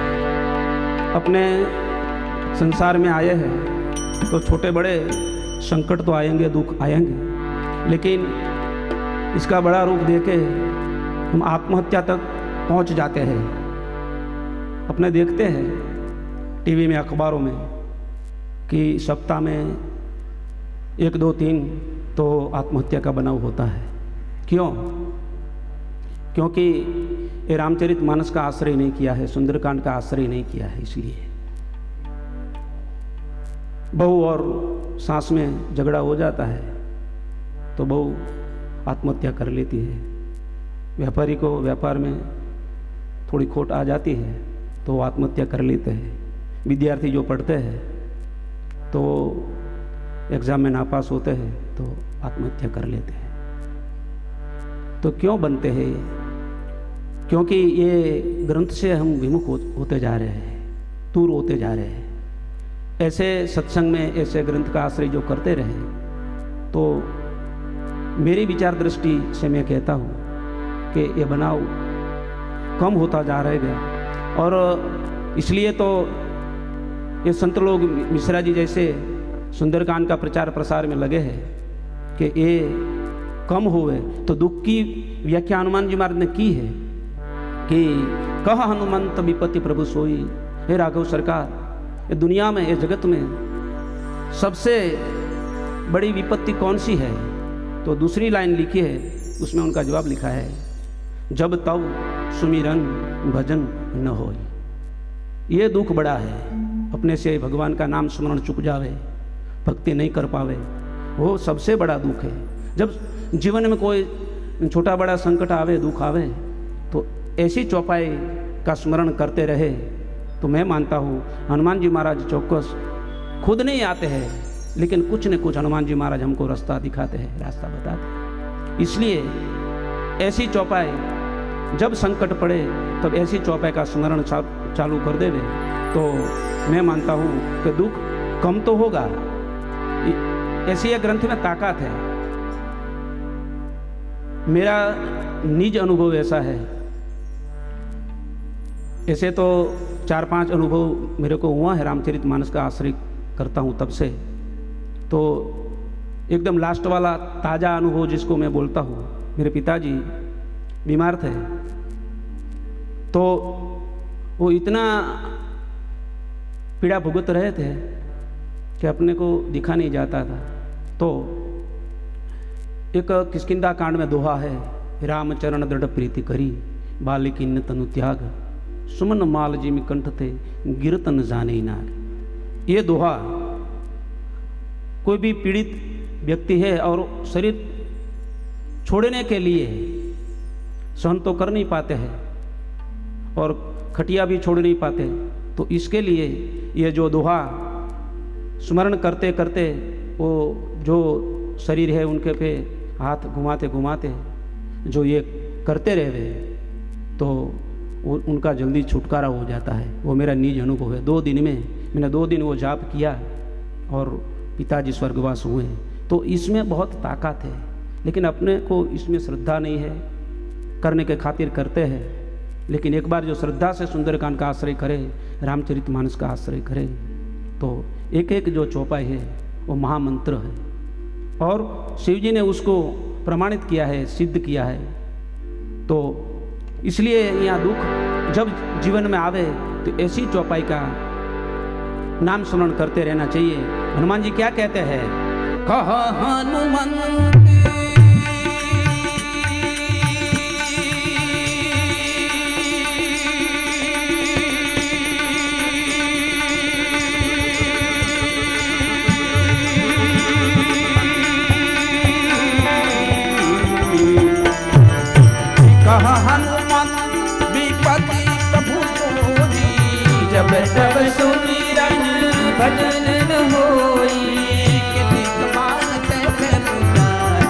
अपने संसार में आए हैं तो छोटे बड़े संकट तो आएंगे, दुख आएंगे, लेकिन इसका बड़ा रूप देके हम आत्महत्या तक पहुंच जाते हैं। अपने देखते हैं टीवी में, अखबारों में कि सप्ताह में 1, 2, 3 तो आत्महत्या का बनाव होता है। क्यों? क्योंकि ये रामचरितमानस का आश्रय नहीं किया है, सुंदरकांड का आश्रय नहीं किया है। इसलिए बहू और सास में झगड़ा हो जाता है तो बहू आत्महत्या कर लेती है। व्यापारी को व्यापार में थोड़ी खोट आ जाती है तो वो आत्महत्या कर लेते हैं। विद्यार्थी जो पढ़ते हैं तो एग्ज़ाम में नापास होते हैं तो आत्महत्या कर लेते हैं। तो क्यों बनते हैं ये? क्योंकि ये ग्रंथ से हम विमुख होते जा रहे हैं, दूर होते जा रहे हैं। ऐसे सत्संग में ऐसे ग्रंथ का आश्रय जो करते रहे तो मेरी विचार दृष्टि से मैं कहता हूँ कि ये बनाव कम होता जा रहेगा। और इसलिए तो ये संत लोग, मिश्रा जी जैसे सुंदरकांड का प्रचार प्रसार में लगे हैं कि ये कम हुए। तो दुख की व्याख्या हनुमान जी महाराज ने की है कि कह हनुमंत विपत्ति प्रभु सोई। हे राघव सरकार, ये दुनिया में, ये जगत में सबसे बड़ी विपत्ति कौन सी है? तो दूसरी लाइन लिखी है, उसमें उनका जवाब लिखा है, जब तब सुमिरन भजन न होई। ये दुख बड़ा है, अपने से भगवान का नाम स्मरण चुक जावे, भक्ति नहीं कर पावे, वो सबसे बड़ा दुख है। जब जीवन में कोई छोटा बड़ा संकट आवे, दुख आवे, तो ऐसी चौपाई का स्मरण करते रहे तो मैं मानता हूँ हनुमान जी महाराज चौकस खुद नहीं आते हैं, लेकिन कुछ न कुछ हनुमान जी महाराज हमको रास्ता दिखाते हैं, रास्ता बताते हैं। इसलिए ऐसी चौपाई जब संकट पड़े तब ऐसी चौपाई का स्मरण चालू कर देवे तो मैं मानता हूँ कि दुख कम तो होगा। ऐसी यह ग्रंथ में ताकत है। मेरा निज अनुभव ऐसा है, ऐसे तो 4-5 अनुभव मेरे को हुआ है रामचरितमानस का आश्रय करता हूँ तब से। तो एकदम लास्ट वाला ताज़ा अनुभव जिसको मैं बोलता हूँ, मेरे पिताजी बीमार थे तो वो इतना पीड़ा भुगत रहे थे कि अपने को दिखा नहीं जाता था। तो एक किष्किंधा कांड में दोहा है, रामचरण दृढ़ प्रीति करी बालिकिन तनु त्याग सुमन माल जिमि कंठ थे गिरतन जाने नाग। ये दोहा कोई भी पीड़ित व्यक्ति है और शरीर छोड़ने के लिए सहन तो कर नहीं पाते हैं और खटिया भी छोड़ नहीं पाते, तो इसके लिए ये जो दोहा स्मरण करते करते वो जो शरीर है उनके पे हाथ घुमाते घुमाते जो ये करते रहे तो उनका जल्दी छुटकारा हो जाता है। वो मेरा निज अनुभव है। 2 दिन में मैंने 2 दिन वो जाप किया और पिताजी स्वर्गवास हुए। तो इसमें बहुत ताकत है, लेकिन अपने को इसमें श्रद्धा नहीं है, करने के खातिर करते हैं। लेकिन एक बार जो श्रद्धा से सुंदरकांड का आश्रय करे, रामचरितमानस का आश्रय करे, तो एक एक जो चौपाई है वो महामंत्र है और शिव जी ने उसको प्रमाणित किया है, सिद्ध किया है। तो इसलिए यहाँ दुख जब जीवन में आवे तो ऐसी चौपाई का नाम स्मरण करते रहना चाहिए। हनुमान जी क्या कहते हैं? कह हनुमंत जब तब सुमिरन भजन न होई, कितनी कमाल कैसे पुकार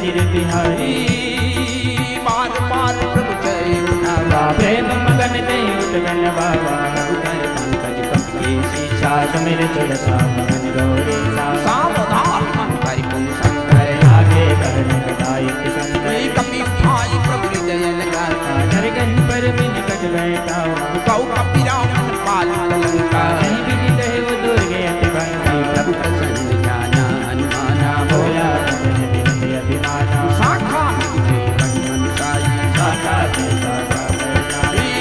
गिर बिहारी बार बार प्रभु जय उठावा प्रेम मगन दे उठगन बाबा उधर पंकज कपी शीशा सुमिर तुलसा मन रोरे सावधान मन करि पुन संकर आगे करने कटाई संकर कपि भाई प्रभु हृदय लगाता नरगन पर बिन कट बैठा कौ कपि राम पाल लंका नहीं बिन कहे वो दुर्गे अति बंदी प्रभु प्रसन्न जाना हनुमाना बोला बिन अभिमाना शाखा हनुमान साई साका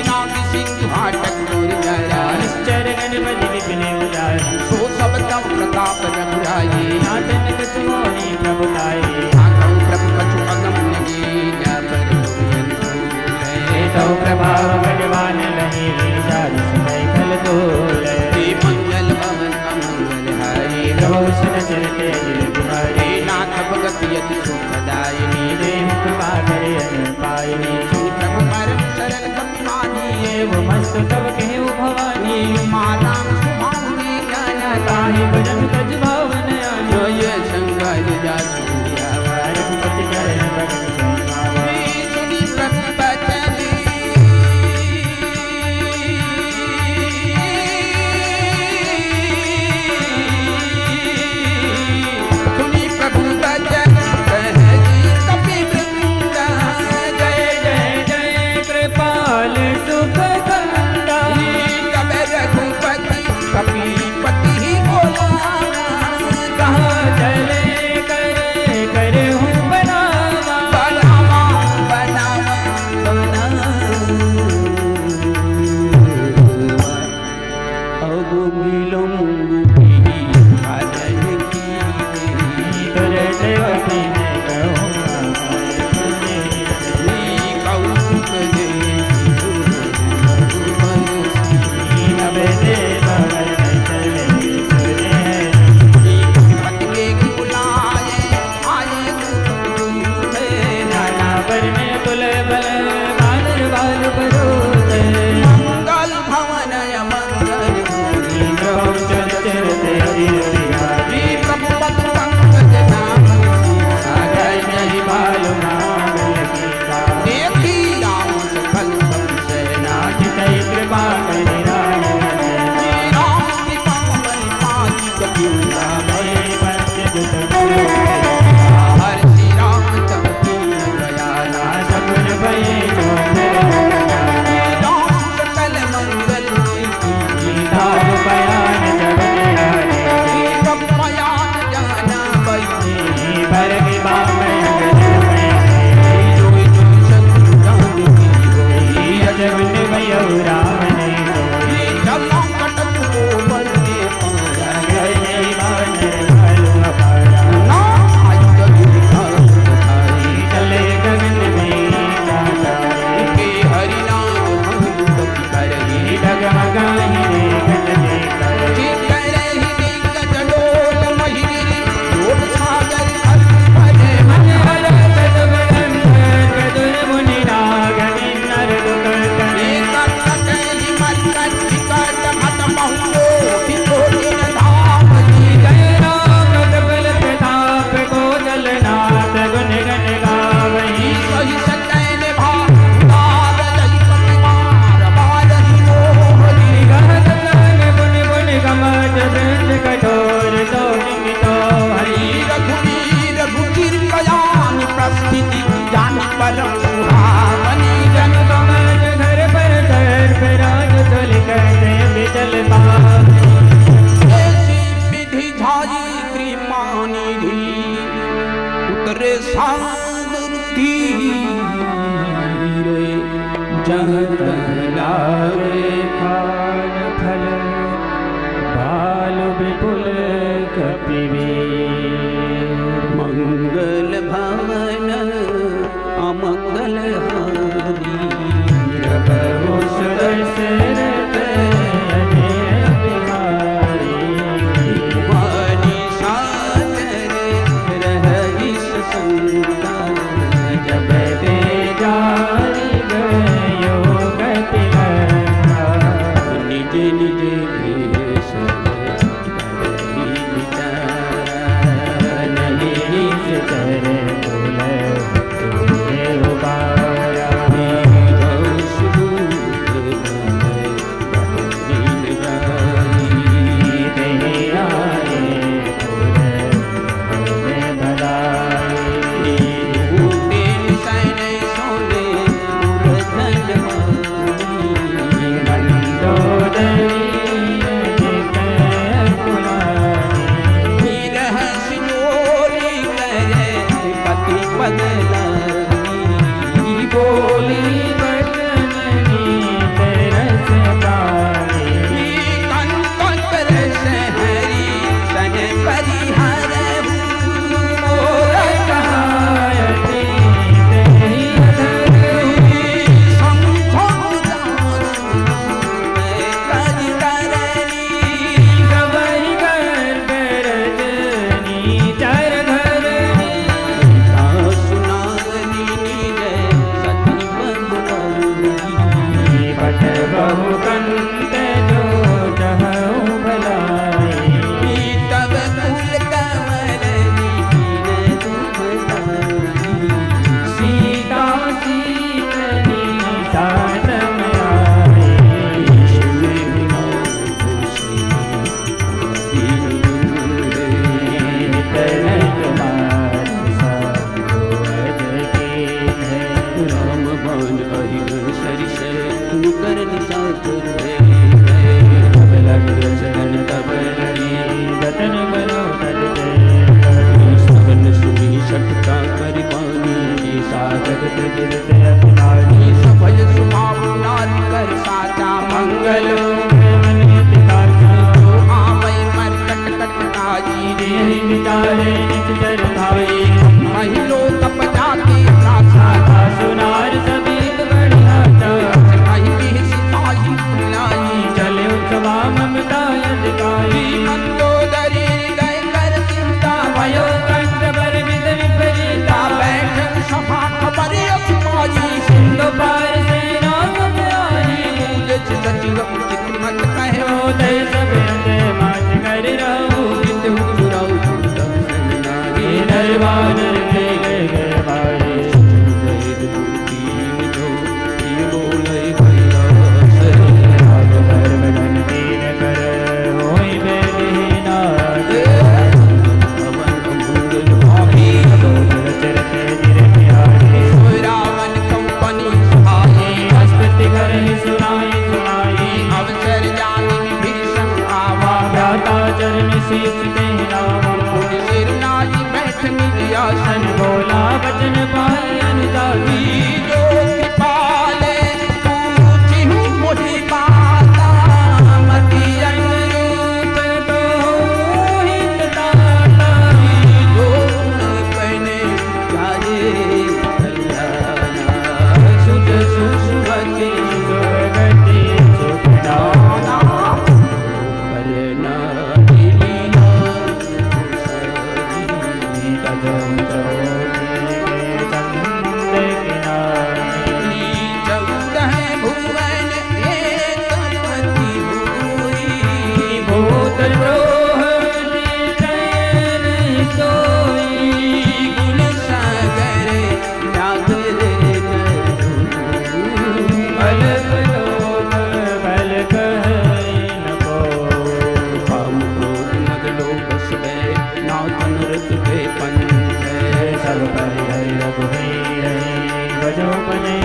नाम सिंह हाटक दूर जया निश्चर गणपति विपिन उजाय सो सब तम प्रताप रघुराई नाटन कछु मोहि प्रभुताई ठाकुर प्रभु कछु अगम नहीं पर तो प्रभाव भगवान नहीं जारि सुनै कल दूर मंगल भवन अमंगल हारी प्रभु सुन चरते दिल बिहारी नाथ भगत यति सुखदायिनी देव कृपा करे अन पाइनी प्रभु परम शरण कपिमानी एव मस्त तब कहे भवानी माता सुभावनी ज्ञान ताहि भजन तज भावन आयो ये संगाय जा सुनिया रघुपति चरण भगत सुनावा सुनी प्रभु बचनी सुनी प्रभु बचन कहजी कपि वृंद जय जय जय कृपाल सुख कंदा कब रघुपति कपीपति बोला कहाँ चले करे हूँ बनावा बनावा बनावा अब मिलूंगी भजन की तुरे देवती ने कहूँ कौतुक दे अब देव चले पतले की बुलाए आए नाना पर में बुल बल बादल बाल बरोते मंगल भवन मंगल चरते बिहारी प्रभु पद पंकज नाम जय जय बालु नाम लखीसा देखी राम सकल सब सेना नाथ कृपा करि राम राम की पावन पाकी कपिला हर श्री राम चमकी दयाला सगुन भये राम सकल मंगल धाम बयान जगन बयान जाना बई भरग बाम जगन भयो राम ने चला कटक को बलने पाया जय जय बानर भालु अपारा ना आई गई खाई चले गगन में काटा के हरि नाम भानु कपि करही डगमगाहि रे गण देखा जी करही गजडोल महिरी लोट सागर हर भजे मन हर कद बदन कदुर मुनि राग नर दुख करे कटकहि मरकट विकट मत बहु कोटि धाम जय राम कबल प्रताप को जलनाथ गुण गण गावहि सही सतैन भाग जय कपिमार बाजहि मोहरी गहन गहन गुण गुण गमज वृंद कठोर तो निमितो हरि रघुवीर रुचिर कयान प्रस्थिति जान परम सुहावनी जन कमज घर पर सर्प राज तुल कहते बिचल पाव ऐसी विधि झाई कृपा निधि उतरे सागर धीरे जगत लागे खान फल बाल विपुल कपिवीर मंगल भवन अमंगल हारी प्रभु सुदर्शनत अजय बिहारी वाणी सागर रहि संता जब दे जारी गयो गति लंका करन चातुर है तब लग सगन तब लड़ी बतन करो करते सगन सुनी सटका कर बानी सागत गिरते अपनानी सफल सुभाव नारी कर साचा मंगल आवै मर कट कट आई विचारे निज जर भाई महिलो तप जाके प्रासा सुनार सबीत बढ़िया कहीं भी सिपाही बुलाई चले उत्सवा ममता अधिकारी मंदोदरी गए कर चिंता भयो कंठ पर विद विपरीता बैठक सभा खबर अखबारी सिंधु पार सेना सब आई पूज सचिव उचित मत कहो दय सब अंदे मात कर रहू विद उतराऊ तब सन्नारी दरबार के गए भाई वेद दूती जो प्रिय बोले कैलास राग धर्म धन दीन कर होई बेदीना भवन मंगल भाभी चरते धीरे प्यारे सोई रावण कंपनी सहाये स्तुति करहि सुनाई सुनाई अवसर जानी विभीषण आवा भ्राता चरण शीश ते नावा उन सिर नाई बैठनी आसन बोला वचन पाई अनुजाती जो कृपाले पूछी मोहि माता मति अनुरूप तो हित ताता जो पहने जारे कल्याणा सुध सुसुमति सुगति सुखदाना करना लीला कदम चौथे चंद किनारे चौदह भुवन एक पति हुई भूत द्रोह नितन सोई गुण सागर नागर अलग लोक बल कहि न को हम क्रोध मद लोग गए नाथन रत के पंथ सब पर रघुवीर बजो बने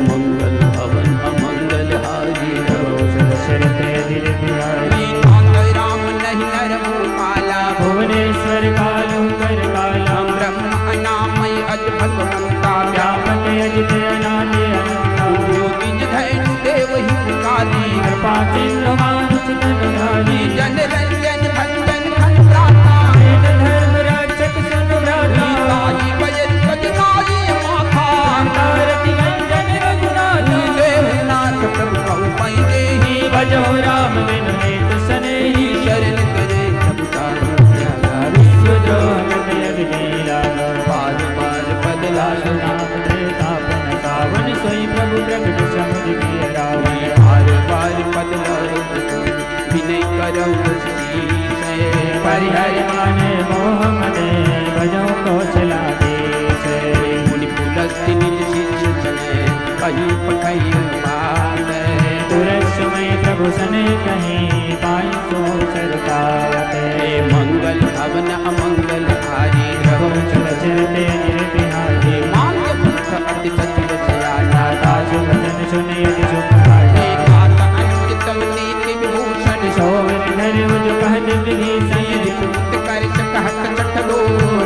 मंगल भवन अमंगल हारी दशरथ दिल बिहारी राम नहीं नर काला भुवनेश्वर कालू कर काला ब्रह्म अनामय अज भगवंता व्यापक अजित अनादि अनंता योगिज धैनु देव ही पुकारी कृपा सिंधु मानुष तन धारी जन रंजन भंजन खन प्राता वेद धर्म रक्षक सुन भ्राता साई बजन गजनाई माथा कारति भंजन रघुनाथा देवनाथ प्रभु कहु पै देहि भजो राम बिनु हेत सनेही शरण करे सब तारु विश्व जो जगत अग्नि पार पार बदला नाम तापन सावन सोई प्रभु प्रगट समुझ किए रावण पार पार बदला विनय करौ परिहरि माने मोह मने भजो कौशला देश मुनि पुलस्ति निज शिष्य चले कहीं पठई बात तुरस में प्रभु सने कहीं पाई सो सरकारते मंगल भवन अमंगल हारी रहो चल चरते निर्बिहारी मांग पुत्र अति सचिव सयाना दासु वचन सुने यदि सुखारी एकात अंकितम नीति विभूषण सोवन धरि जो कहत विभीषण पुत्र कर सकहत चटलो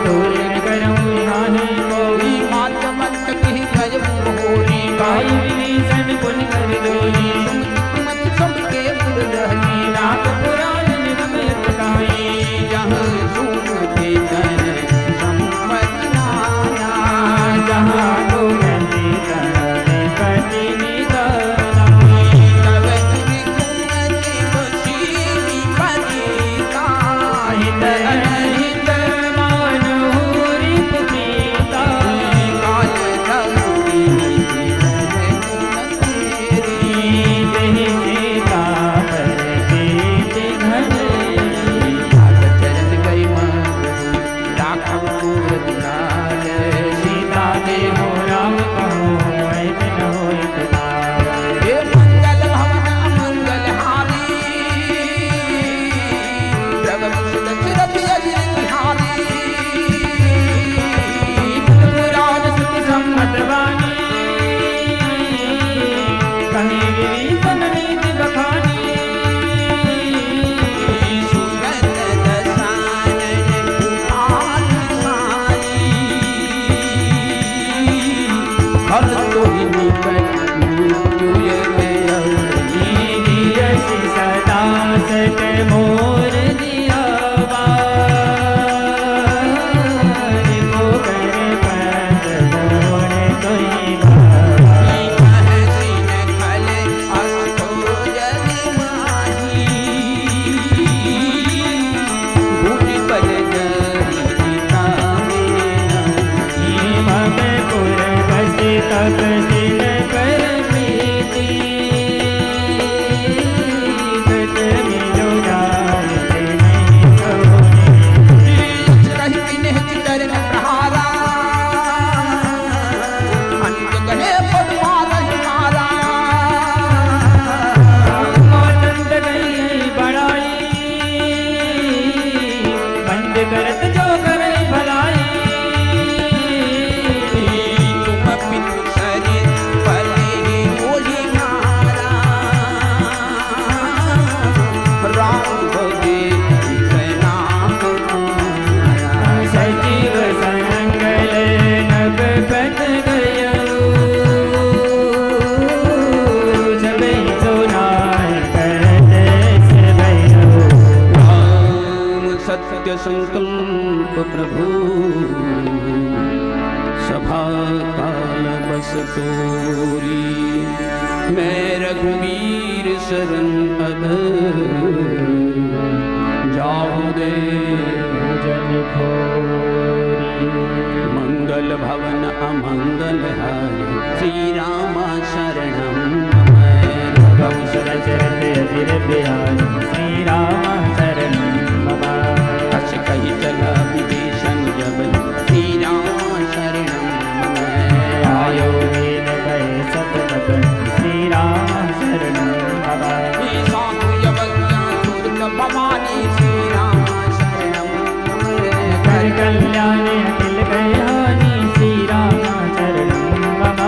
दूर करऊँ हानि गौरी मात मंत की गज मोहरी काई विभीषण पुन कर जोरी मन सबके पुर रहनी नाथ पुराण निगम यतकाई जहाँ सुनते जन संपत्ति नाया जहाँ को कहती तने कति निदाना कहीं विभीषण नीति बखानी सुगत दसानन उठान सारी हर कोई निकट मृत्युय यशि सदा सत मोर दिया तब सिन कर प्रीति सच मिलो जाते नहीं सोने रही निहित चरण प्रहारा अंत गणे पद्मार मारा आनंद गई बड़ाई बंद करत जो करे भलाई सजीव संगल नभ पत गयो जबे सोनार करते से भयो राम सत्य संकल्प प्रभु सभा काल बस तोरी मैं रघुवीर शरण अब जाऊं दे जन खोरी मंगल भवन अमंगल हारी श्री राम शरणम कौशल चरत अजिर बिहारी श्री राम शरण मम कछ कही चला विभीषण जब श्री राम शरणम आयो दीन भय सब मगन श्री राम शरण मम साधु यवज्ञा सुरत भवानी श्री राम शरणम कर कल्याण अखिल कल्याणी श्री राम शरण मम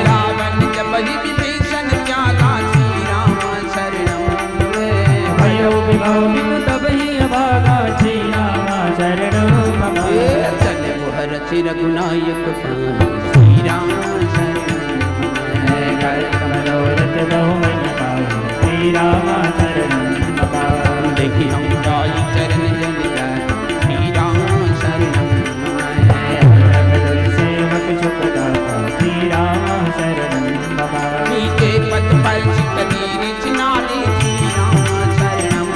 रावण जब विभीषण त्यागा श्री राम शरणम भयो विभव तब ही अभागा श्री राम शरण मम चले हर चिर गुनायक श्री राम शरणम कर मनोरथ बहुमन पाई श्री राम शरण मम देखी हम जाई चरण जन गाय श्री राम शरणम सेवक चुप गाता श्री राम शरण मम नीचे पद पर चितनीर चिनाली श्री राम शरणम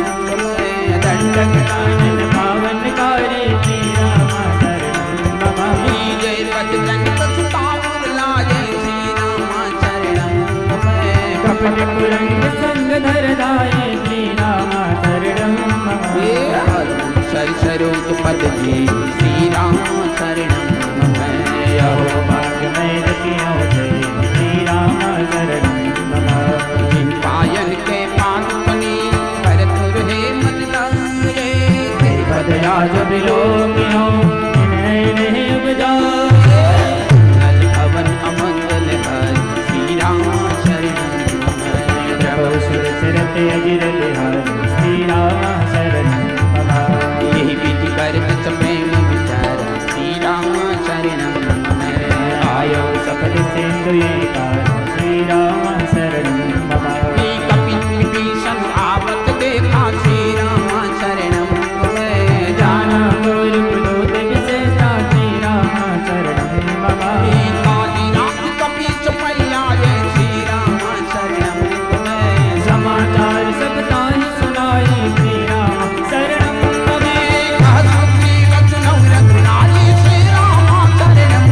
दंडक कानन पावनकारी श्री राम शरण मम जय पद जनित सुताउर लागे श्री राम शरणम कपट कुरंग संग धरदाये श्री राम शरण मम सरोज पद जी श्री राम शरणम यहो भाग्य मैं रखियो जय श्री राम शरण मम पायन के पानी कर तुर हे मतलारे पद राज बिलोकियो नहीं उपजा भवन अमंगल हरि श्री राम शरणम प्रभु सुर चरत अजिर बिहारी श्री राम शरण मम यही विधि करत प्रेम विचार श्री राम शरणम आयो सफल सिंधु ये कार श्री राम शरण मम कपिल विभीषण आवत देखा श्री राम शरणम जाना मोर पुलोत विशेषता श्री राम शरण मम काली रात कपीच पैया श्री राम शरणम समाचार सब ताहि सुनाई श्री राम शरण मम कहसुत्री वचनौ रघुनारी श्री राम शरणम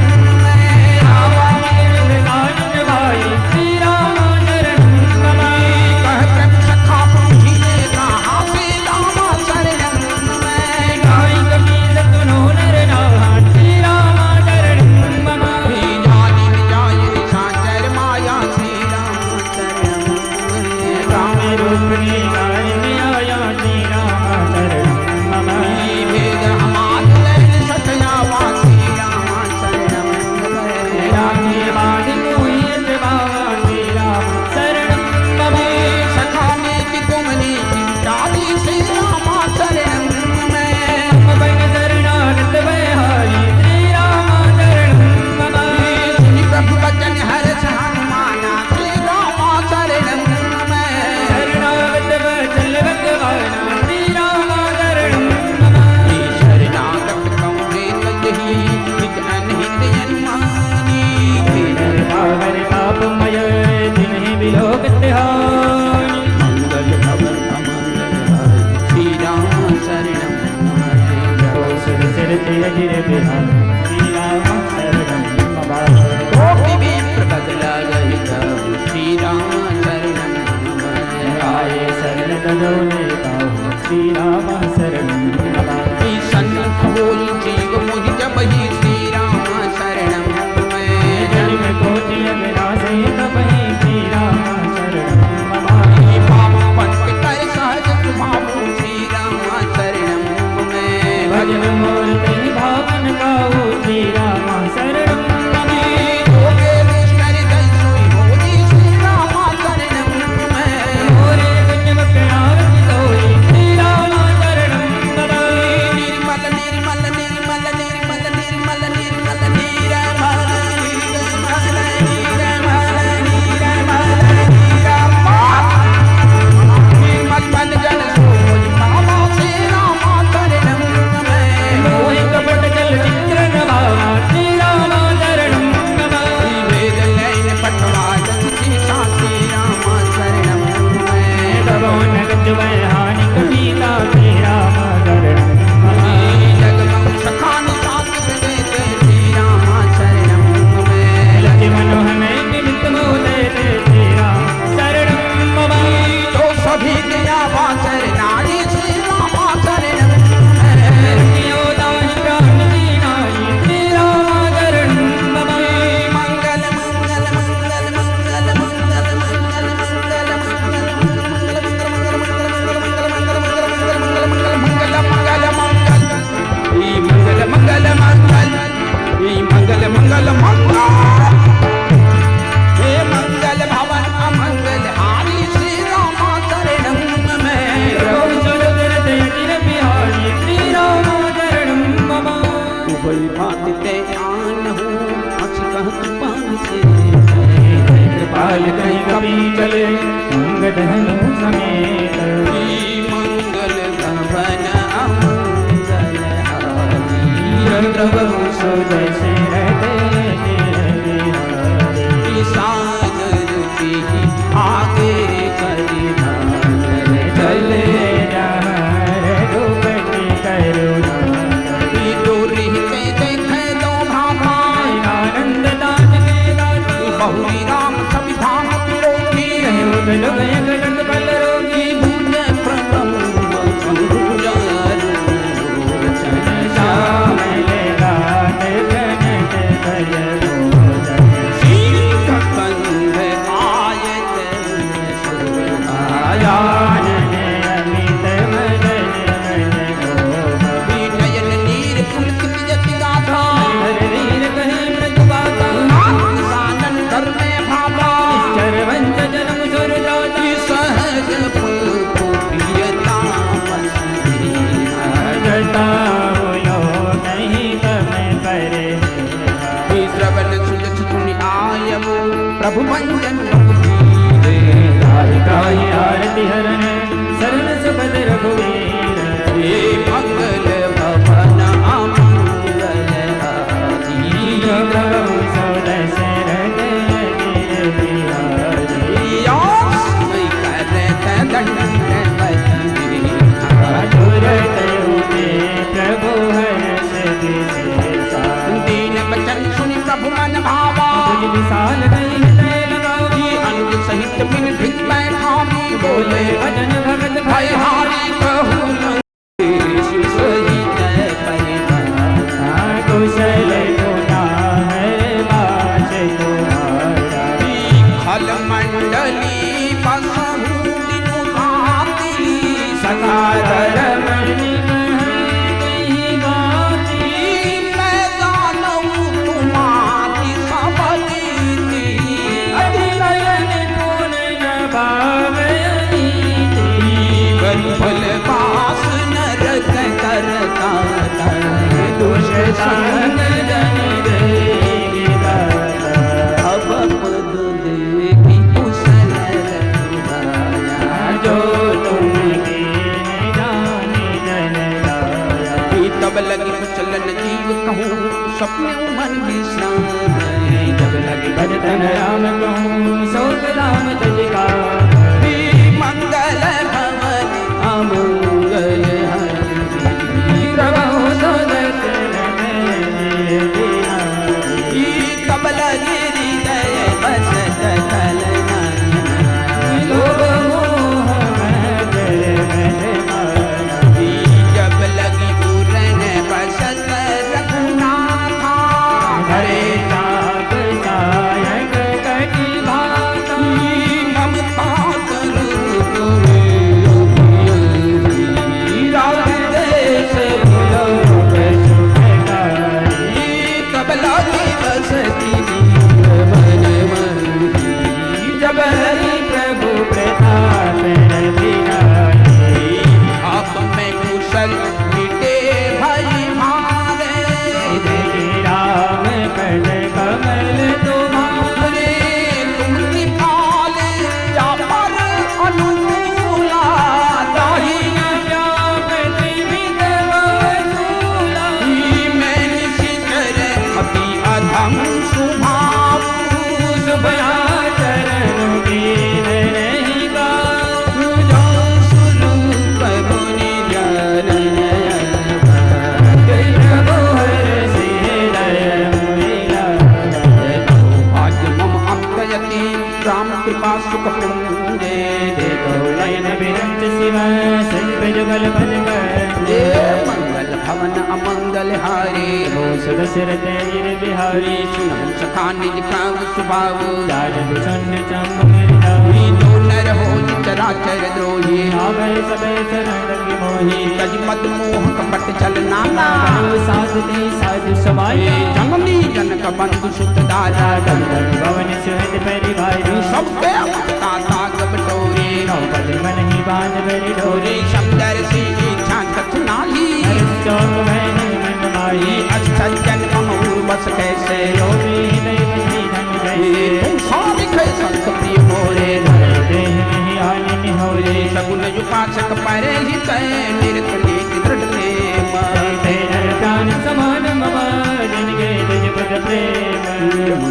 आवाज गान श्री राम शरणं मम सन्मुख होई जीव मोहि जब ही श्री राम शरणं मैं जन्म कोटि अविनाशी तपहि श्री राम शरणं मम पाप पंथ कर सहज सुभावु श्री राम शरणं मैं भजन मूर्ति भावन गाओ श्री राम शरणं मम योगे विष्णु दय सोई होई श्री राम शरणं मैं मोरे गजब प्यार सोई श्री राम शरणं मम निर्मल निर्मल निर्मल निर्मल निर्मल निर्मल निर्मल निर्मल मन जन सोई बाबा श्री राम शरणं मैं मोहि कपट जल चित्र नभावा श्री राम शरणं मम वेद लैन पठवादन सीता श्री राम शरणं मैं तबो नगज वै हानि कपीता श्री राम शरणं मम जगमग सखान साथ देते श्री राम शरणं मैं लक्ष्मण मनोहर निमित्त मोदे श्री राम शरणं मम तो सभी दया वाचर नारी श्री राम शरणं मैं जियो दाहि प्राण दीनाहि श्री राम शरणं मम मंगल मंगल मंगल मंगल मंगल मंगल मंगल मंगल मंगल मंगल हे मंगल भवन अमंगल हारी श्री राम शरणं मैं प्रभु सुरगुरत यतिर बिहारी श्री राम शरणं मम उभय भांति ते आन हो अस कहत पान से कृपाल कहीं कभी चले अंग दहनु समेत मंगल भवन अमंगल हारी प्रभु सुदय से रहते सागर की आगे करना चले रघुपति करुणा डोरी के देखे दो भामा आनंद दान के दाता बहुरी राम संविधान विरोधी लोग गलत बल रोगी भूल प्रबंध संजान श्याम ले रात जनक भय भोजन सीत कंध आयत आयान अमित मदन मन गोप नयन नीर पुलकित यति गाथा हर वीर कहे मृदुबाता सानन कर में भावा चरवंत जन्म सुर जाता सहज फल को प्रियता जता बोलो नहीं तमें करे श्रवण सुलझ सुनि आयवो प्रभु मंजन गाय आरती हरण शरण सुखद रघुवीर हे मंगल भवन अमंगल हारी प्रभु सौदय से रहते बिहारी प्रभु हर्ष दिशा दीन बचन सुनि प्रभु मन भावा तुझ विशाल नहीं हृदय लगाओ अनुज सहित मिल भित बैठामी बोले भजन भगत भय हारी कहूँ सहित परिवार कुशल गुना हर बाज तुम्हारा खल मंडली बसहु दिनु भांति सकार मणि कहीं बाती मैं जानू तुम्हारी सबलीति अतिनयन गुण न भावयनी बल फल पास नरक करता दुष संग जन देगी दाता अब पद देगी कुशल पुंजे देखो नयन विरक्त शिव शिल्प जुगल भज ये मंगल भवन अमंगल हारे हो सुर सिर तेर बिहारी सुनो सखा निज प्रभ सुभाव जाज सुन चमन दो नर हो चराचर द्रोही आवे सबे शरण की मोही तज मद मोह कपट चल नाना साधते साधु समाया जननी जनक बंधु सुत दारा भवन सुहद परिवार सबके ताता गबटोरे नौपद मन ही बांध बड़ी डोरी सुंदर सी इच्छा कथनाली चौक बहन मन माही अक्षर जन्म बस कैसे योगी दैव धन जैसे सारी खे संत प्रिय मोरे देह नहीं आने निहोरे सगुन उपासक परे ही तय निरत नीति दृढ़ प्रेम तेरा प्राण समान मम जन गे तुझ पद प्रेम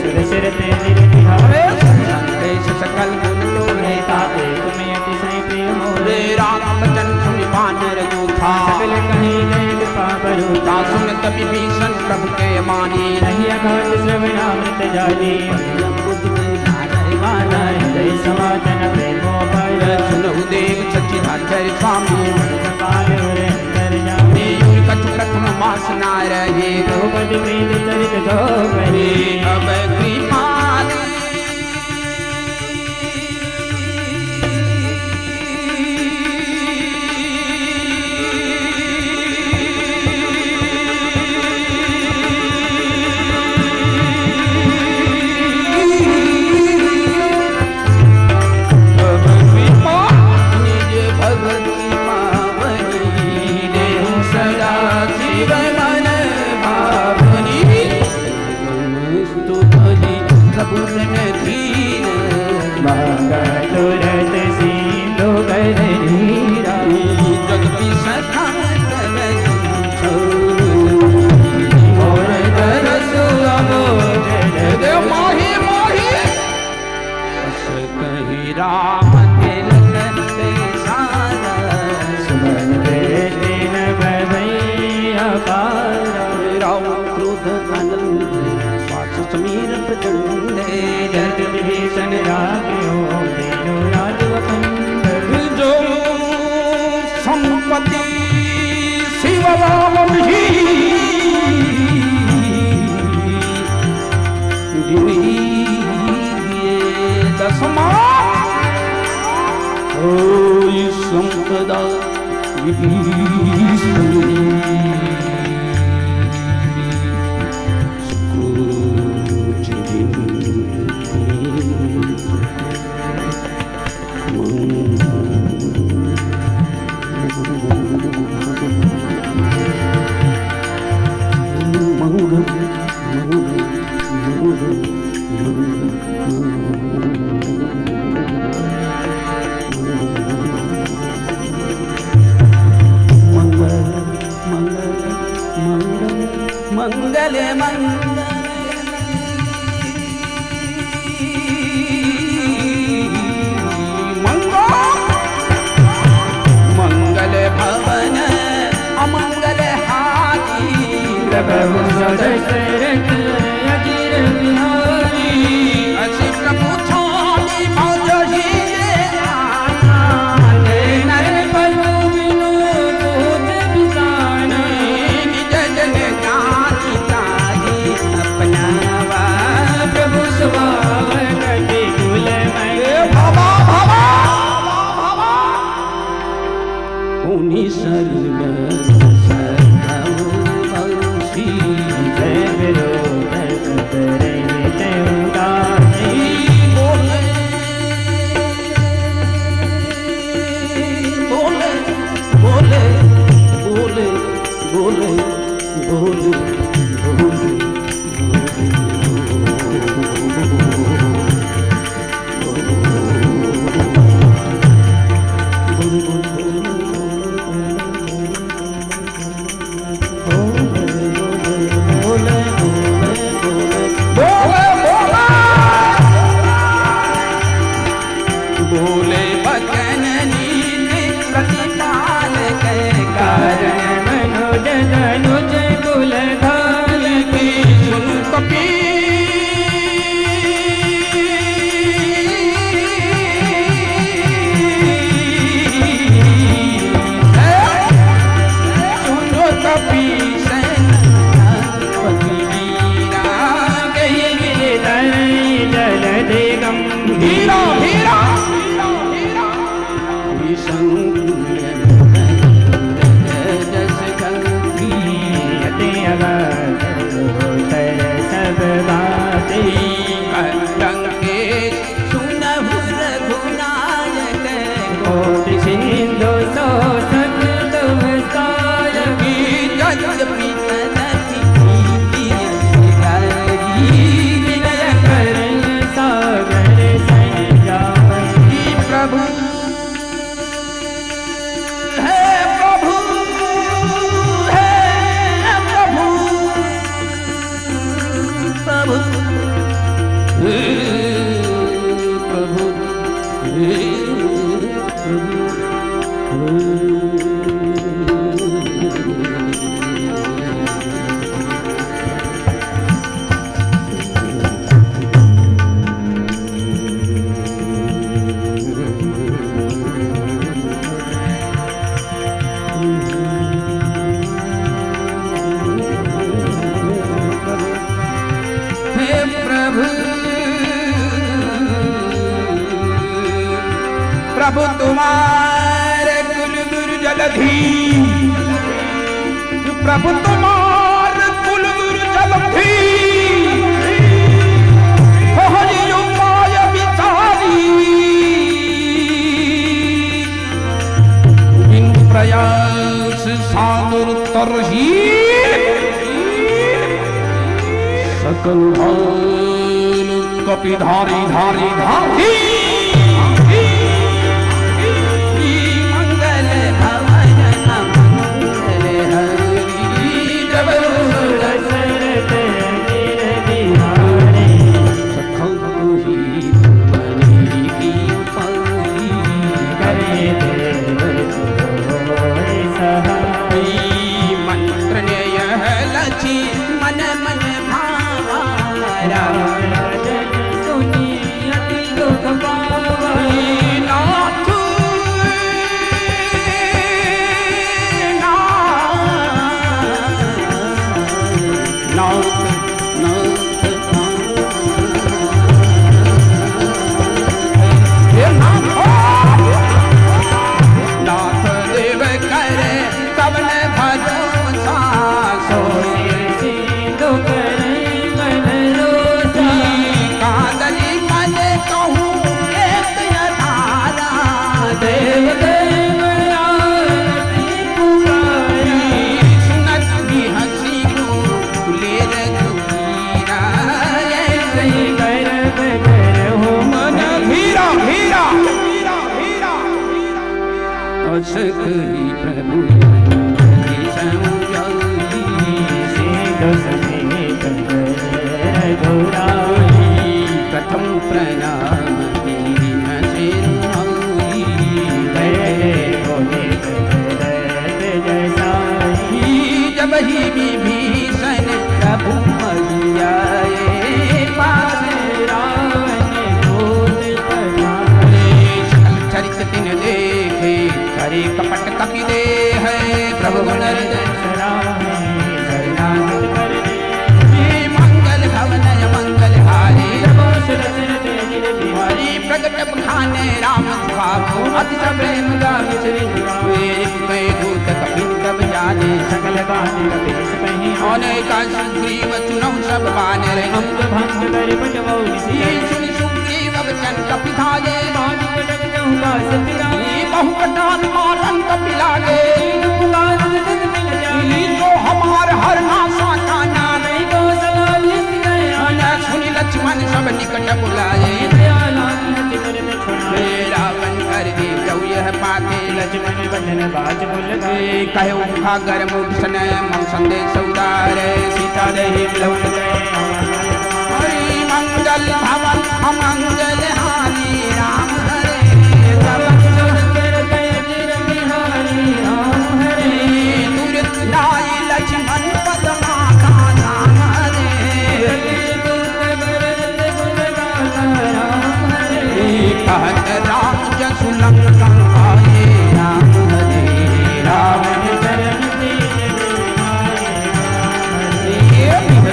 सुर सिर तेरे बिहारे संदेश सकल गुण लोरे ताते तुम्हें अतिशय प्रिय मोरे रे राम बचन सुनि बानर जो था सकल कहीं जय कृपा करो ता सुन तभी भीषण प्रभु के मानी नहीं अघात श्रवणामृत जानी माना हृदय समाजन प्रेमो पाय सुनहु देव सच्चिदाचार्य स्वामी काल उरे अंतर जाने कछु प्रथम मास ना रहे द्रौपद प्रीत चरित दो कहे अब कृपाल राम तिलक ते सारा सुमन दृष्टि न भवैया पारा राम क्रोध आनंद स्वास समीर प्रचंड जग विभीषण रागियो तेनो राज वखंड जो संपत्ति शिव राम ही दसमा ओई संपदा विभीषण मंगल मंगल मंगल भवन अमंगल हाथी प्रभु सदशरथ अजिर बिहारी असी प्रभु छाती मौज ही नर पलु बिनु सोच बिसाना निज जन जाति ताही अपनावा प्रभु स्वभाव कटि कुल में भवा भवा भवा उन्हीं सर्व सर्व जय गंभीरम धीरा धीरा जस यति अगर सब बाते गंगे सुनहु रघुनायक कोटि सिंधु सो संत सायकी जल प्रीतनति विनय कर सागर संजावई प्रभु है प्रभु है प्रभु प्रभु प्रभु हे प्रभु प्रभु तुम्हारे कुल गुरु जलधि प्रभु तुम्हारे कुल गुरु जलधि हरि उपाय विचारी बिन प्रयास सादुर तरही सकल भाल कपिधारी धारी धारी मंगल भवन मंगल हरि जब दशरथ गिर बिहारी सखल ही बनी की पाई करे देव सोय सहाय मंत्र ने यह लची मन मन भावारा राजन सुनी अति दुख पावई नाथ नाथ नाथ देव करे कवन भरोसा सोए सिंधु करे मन रोसा कादली मन कहूँ एक धारा देव देव आरती पुकारी सुनत भी हंसी ले रघुवीरा ऐसे कर बगर हो मन हीरा हीरा हीरा असकली प्रभु सिंधु समेत घोराई प्रथम प्रणाम गए बोले जैसाई जब ही विभीषण प्रभु मरियाए पास रावण क्रोध पठाए चरित दिन देखे करे कपट कपि दे है प्रभु नरदन सराहे शरणागत कर हे मंगल भवन मंगल हारे दशरथ गिर बिहारी हरि प्रगट बखाने राम सुभागो अति प्रेम गावे गए दूत कपिन कब जाने सकल बानी कपीस कहीं अनेक सुग्रीव चुनौ सब बानर अंग भंग कर पटवौली ये सिया सुनि सुग्रीव वचन कपिधाये बानी पटक चहुका सतिराए ये बहु कटान मारन कपिलागे पुकार जगत मिल जाए ये जो हमार हर नासा का नाम नहीं को सलाल गया मन सुनि लक्ष्मण सब निकट बुलाए दयाला नति कर में छोड़ा रावण कर दे जो यह पाते लक्ष्मण बदन बाज बोल गए कहे उखागर मूर्छन मम संदेश उदार सीता देहि लौट गए हरि मंगल भवन अमंगल हानि राम हरे तुरंत लाई लक्ष्मण पदमा का नाम हरे कहत राम जसु लंका आए राम हरे रावण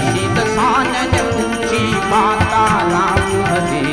सीत सानन पूछी माता राम हरे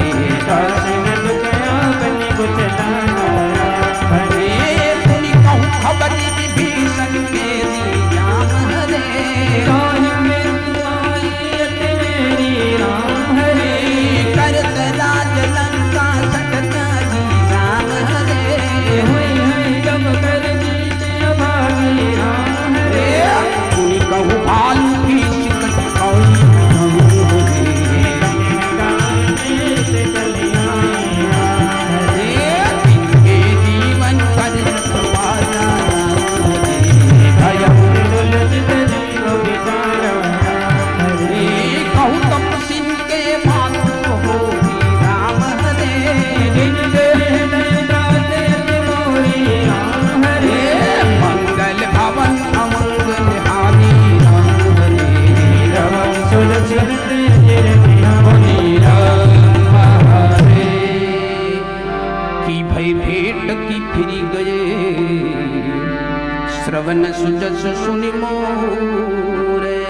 श्रवण सुजस सुनि मोरे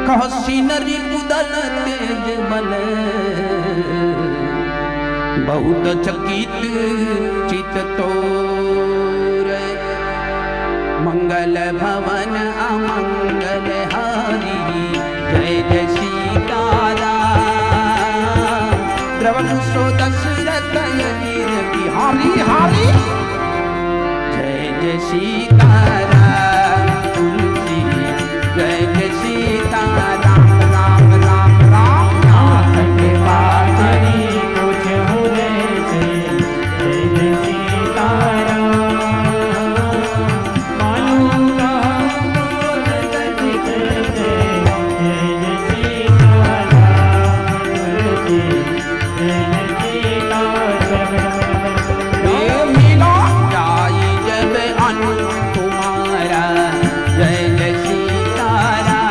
कह सीनरी कुदल तेज बल बहुत चकित चित तोरे मंगल भवन अमंगल हारी जय जय सीताराम द्रवन सो दशरथ बिहारी हारी जय जय सीताराम तुलसी जय जय सीताराम राम राम राम नाथ के बाजरी कुछ हो जैसे जय जय सीताराम मालूम का बोल सच जैसे जय जय सीताराम तुलसी जय जय सीताराम मिला जाई जब अनु तुम्हारा जय जय सीताराम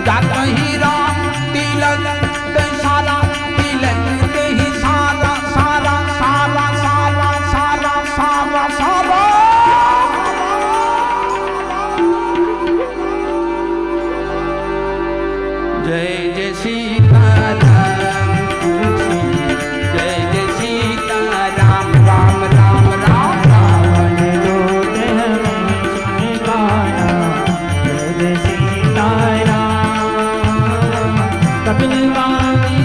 गात ही राम तिलक ते सारा तिलक ते ही सारा सारा सारा सारा सारा सारा सारा जय जय सीताराम तुलसी जय जय सीताराम राम राम राम राम लोग हमें सुन गाना जय जय सीताराम कपिल वाणी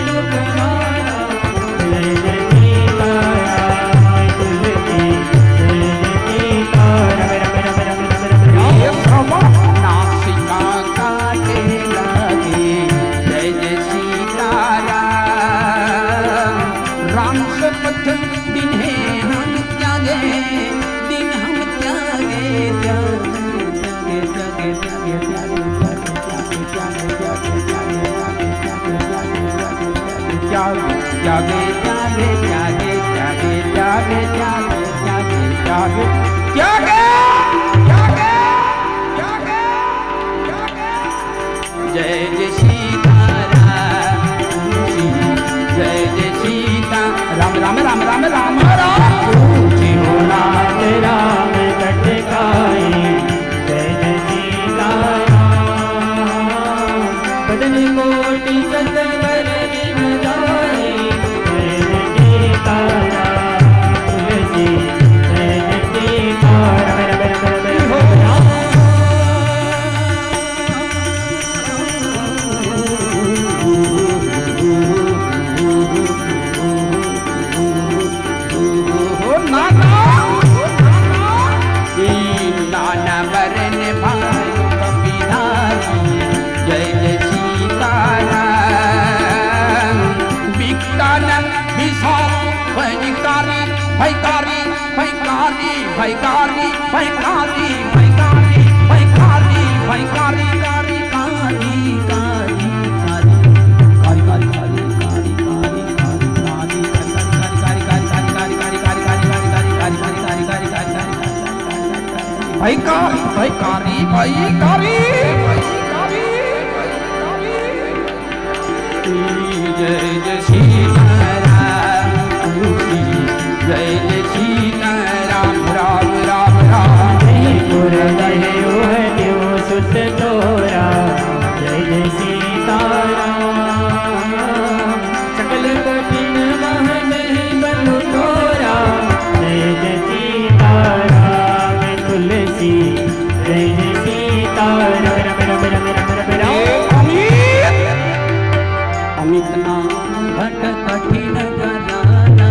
लोक गाना जय जय सीताराम तुलसी जय जय सीताराम ये श्रवण नासिका काटे लगे जय जय सीताराम राम से पथ दिन है हम त्यागे दिन हम त्यागे त्यागे त्यागे त्यागे त्यागे त्यागे त्यागे त्यागे त्यागे त्यागे त्यागे त्यागे त्यागे जय जय सीताराम तुलसी जय जय सीता राम राम राम राम राम राम होना तेरा में कटकाई जय जय सीताराम बदन कोटि सतवर दिन जाए जय जय सीताराम तुलसी जय जय सीताराम नाना वरण भाई कपिधारी जय जय सीताराम विकटानंद विशाल भयकारी भयकारी भयकारी भयकारी भयकारी भयकारी भयकारी भयकारी कारी कारी कारी कारी कारी कारी कारी कारी भयकारी भयकारी भयकारी जय जय सीताराम तुलसी जय जय सीताराम राम राम राम सुत तोरा जय जय सीताराम सकल कठिन महन बलु तोरा जय जय सीताराम तुलसी जय जय सीताराम अमित नाम भट कठिन गराना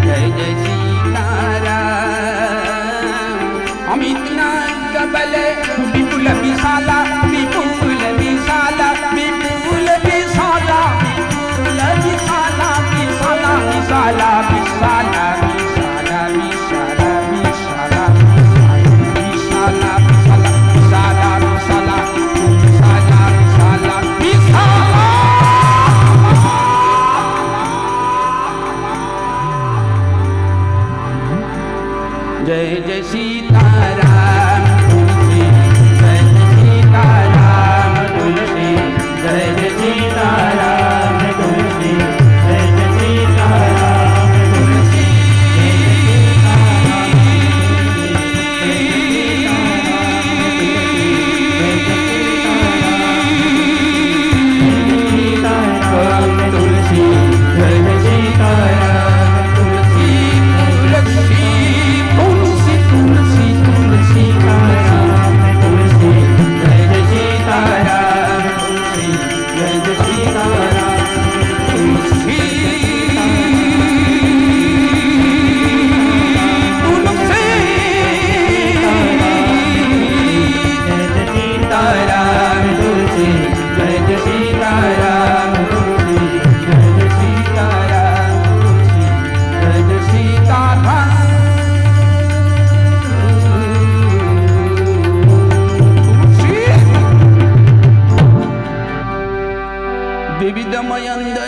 जय जय सीताराम अमित नाम कबल विपुल विशाला विपुल विशाला विपुल विशाला विपुल विशाला विशाला विशाला विशाला विशाला विशाला विशाला विशाला विशाला विशाला विशाला विशाला विशाला विशाला जय जय सीताराम तुलसी जय जय सीताराम तुलसी जय जय सीताराम तुलसी जय जय सीताराम तुलसी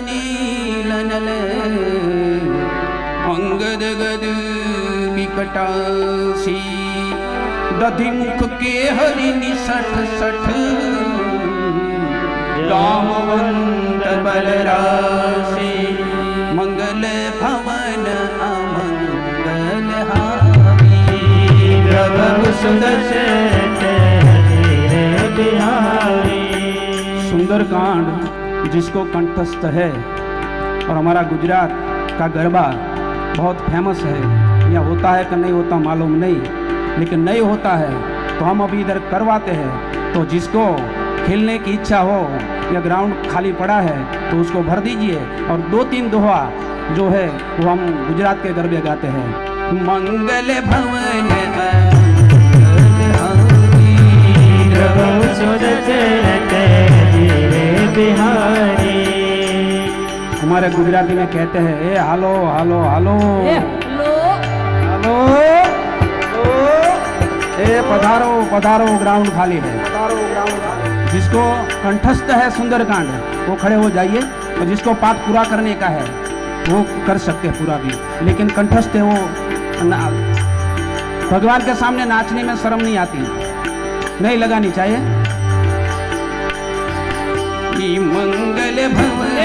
नीलनल अंगद गद विकटासी दधि मुख के हरि निसठ सठ रामवंत बलरासी मंगल भवन अमंगल हारी प्रभु सुदर्शन बिहारी। सुंदरकांड जिसको कंठस्थ है और हमारा गुजरात का गरबा बहुत फेमस है। यहाँ होता है कि नहीं होता मालूम नहीं, लेकिन नहीं होता है तो हम अभी इधर करवाते हैं। तो जिसको खेलने की इच्छा हो या ग्राउंड खाली पड़ा है तो उसको भर दीजिए और 2-3 दोहा जो है वो हम गुजरात के गरबे गाते हैं। मंगल भवन बिहारी। हमारे गुजराती में कहते हैं ए हालो हालो हालो हालो ए पधारो पधारो ग्राउंड खाली है। जिसको कंठस्थ है सुंदरकांड वो खड़े हो जाइए और जिसको पाठ पूरा करने का है वो कर सकते हैं पूरा भी, लेकिन कंठस्थ है वो भगवान के सामने नाचने में शर्म नहीं आती, नहीं लगानी चाहिए। मंगल भवन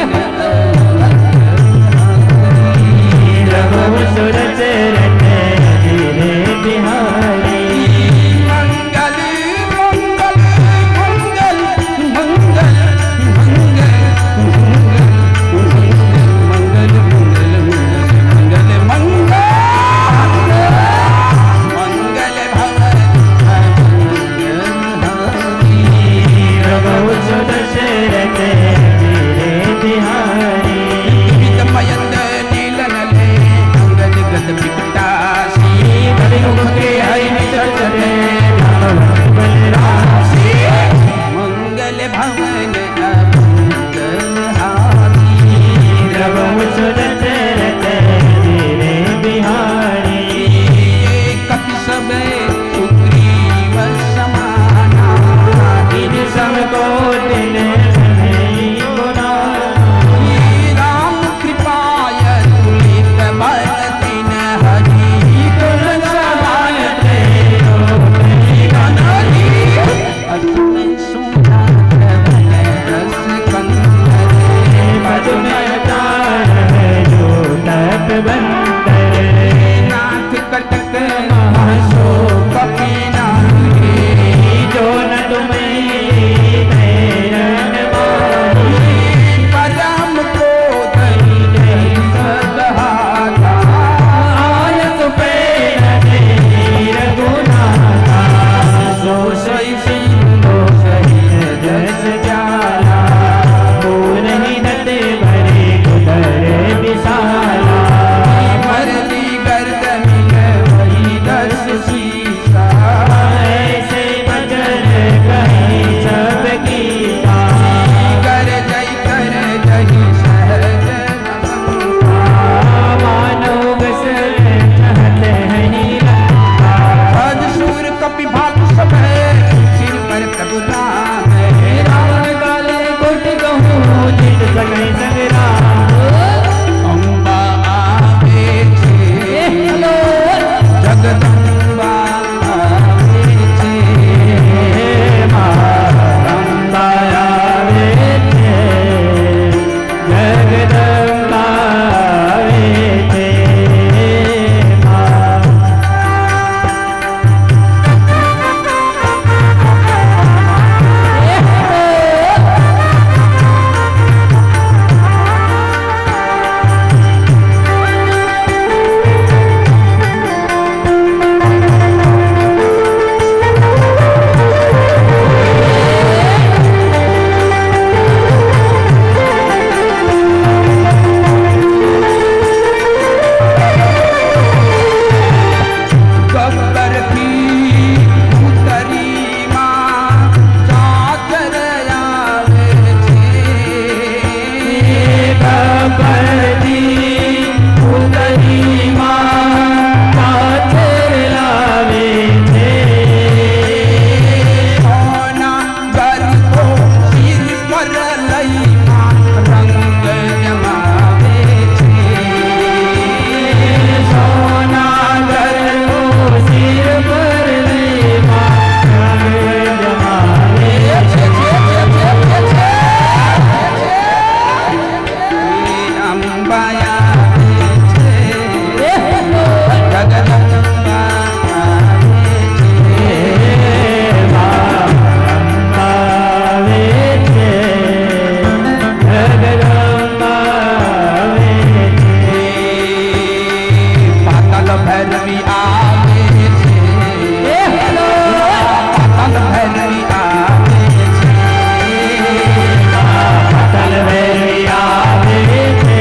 बिहारी। मंगल मंगल मंगल मंगल मंगल मंगल मंगल मंगल भवन प्रभु सुदर्शन बिहारी। विदमयंद नीलनले अंगद गद विकटासी दधि मुख के हरि निसठ बलरासी मंगल भवन अमंगल हारी प्रभु सुदर्शन बिहारी। कपि सब सुग्रीव समाना इन सम को दिन राम कृपाय तुलित बल दिन हरि गुण समायते असुन सुना रस कंदरे नाथ कटक महाशोक पीनांगे जो न तुम्हें परम को दही सदहाता आयत पे रघुनाथा सो सही सिंधु सही जस जाला पूरही नते भरे कुदर विशाला भरली गर्दन वही दस सीसा ऐसे भजन कहीं सब गीता कर जय सहज मानव चहत है नीला सूर कपि भालु सब है सिर पर प्रभु नाम है रावण काले कोट कहूँ जीत सके संग्राम अम्बा आवे छे जगदम्बा आवे छे अम्बा आवे छे जगदम्बा आवे छे जगदम्बा आवे छे जगदम्बा आवे छे आवे छे जगदम्बा आवे छे पाताल भैरवी आवे छे पाताल भैरवी आवे छे पाताल भैरवी आवे छे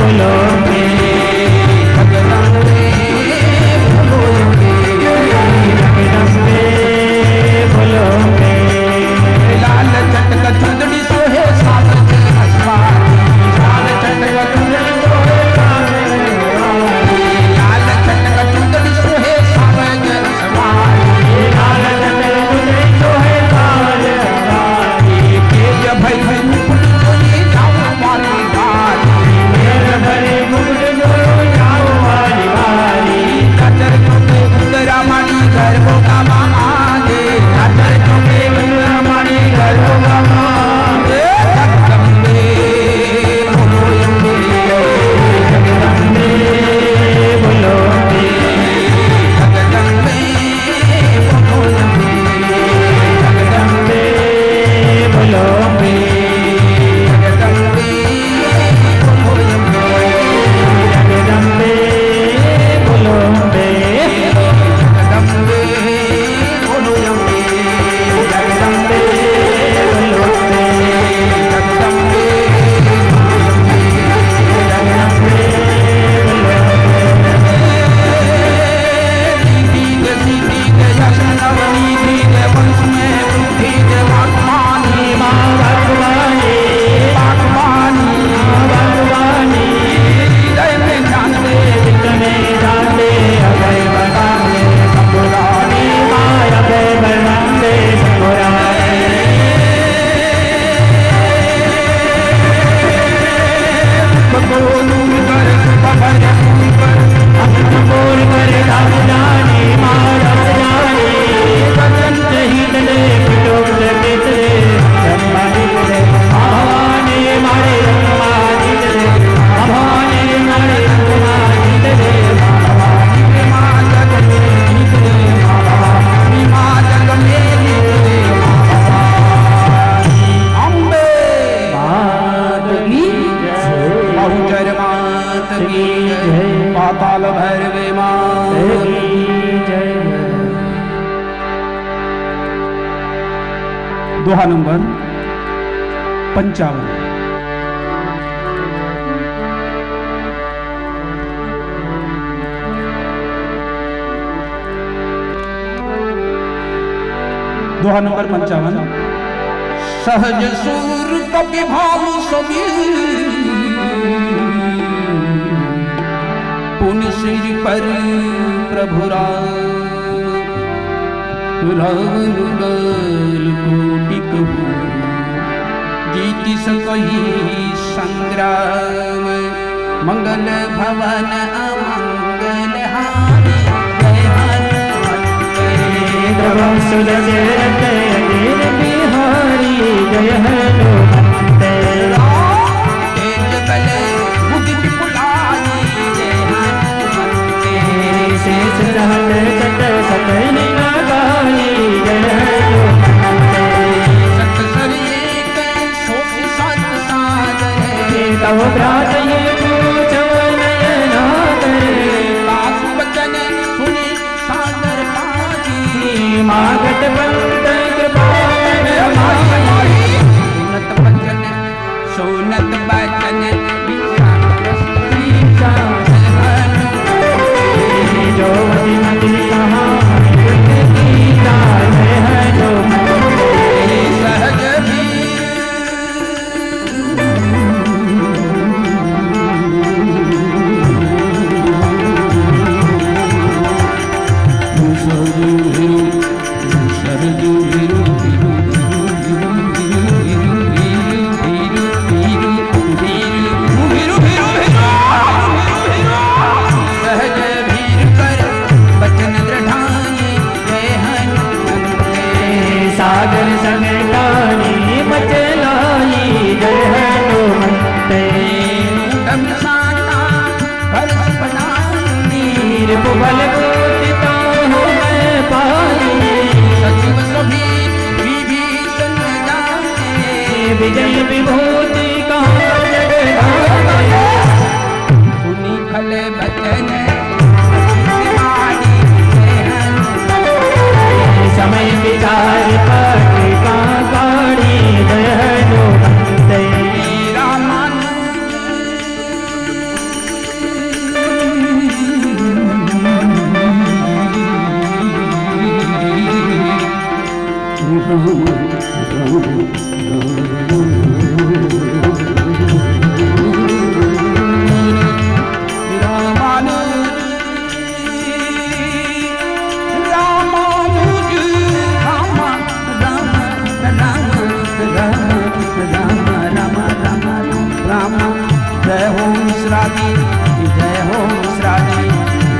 बोलो अम्बे जगदम्बे बोलो अम्बे जगदम्बे बोलो अम्बे लाल चटक चुंदड़ी सोहे सावज हसवानी लाल चटक चुंदड़ी सोहे सावज लाल चटक चुंदड़ी सोहे सावज हसवानी लाल चटक चुंदड़ी सोहे सावज हसवानी तेज भई मुकुट जोई जाओ वाली वाली तेज भई मुकुट जोई जाओ वाली वाली नजर चुके उतरा मानी गर्भो का मामा दे नजर चुके उतरा मानी गर्भो का मामा दे जगदम्बे बोलो अम्बे जगदम्बे बोलो अम्बे जगदम्बे बोलो अम्बे जगदम्बे बोलो अम्बे जगदम्बे बोलो अम्बे जगदम्बे बोलो अम्बे जगदम्बे बोलो अम्बे जगदम्बे बोलो अम्बे जगदम्बे जगदम्बे बोलो सीधी सीधी यशनवनी धीरे वंश में वृद्धि वाकमानी माँ भगवानी वाकमानी भगवानी हृदय में जानते जितने जानते अभय बनाते संपुरानी माँ अभय बनाते संपुरानी बोलू कर खबर पर बोल कर रस जानी माँ रस जानी वचन शहीद ने पिटोर कितने ब्रह्मानी ने भवानी मारे ब्रह्मानी ने भवानी मारे ब्रह्मानी ने भवानी माँ जग में जीत रे भवानी माँ जग में जीत रे भवानी अम्बे मात की जय बहुचर मात की जय पाताल भैरवे मात की जय दोहा नंबर 55। दोहा नंबर 55। सहज सूर कपि भाव समीर पुनि सिर पर प्रभु रावण गल कोटि कहू जीति सकहि संग्राम मंगल भवन अमंगल हानि जय हनुमंत प्रभु सुदशरथ अजीर बिहारी जय हनुमंत तेज बल बुद्धि विपुलानी जय हनुमंत शेष सहस्र शत सकल गाई जय हनुमंत सत सरिये के शोक संत सागर तव भ्रात ये पूछो नयना करे कास बचन सुनि सागर पाजी मागत बंद कृपाण हमारी सुनत बचन सुनत बचन जो मति मंदिर कहाँ मिश्रा जी की जय हो मिश्रा जी,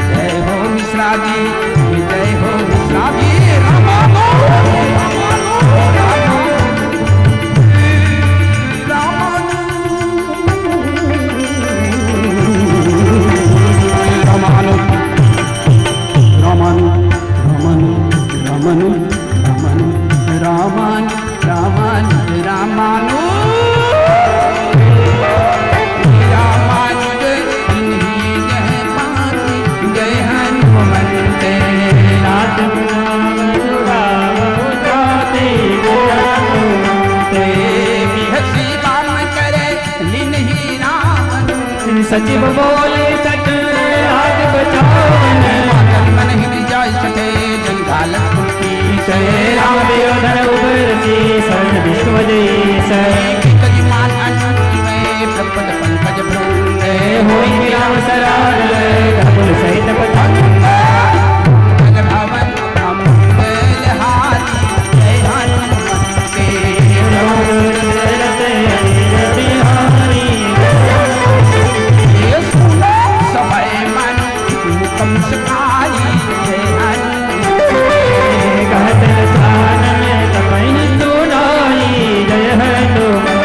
जय हो मिश्रा जी की जय हो मिश्रा जी। सचिव बोले सच आज बचाओ मन हृदय जाय सके जन घालत कुर्ती राम देव धर उबर सी सर्व विश्व जय कजी मान अनंत में प्रपद पंकज भ्रूण होई मिलाव सरार धमुल सहित पतंग जग भवन अमंगल हारी जय हनुमत के बिहारी समय मन मुकम सकारी जय हनुमत कहत सानन तपहि सुनाई जय हनुमत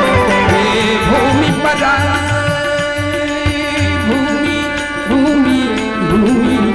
भूमि पर भूमि भूमि भूमि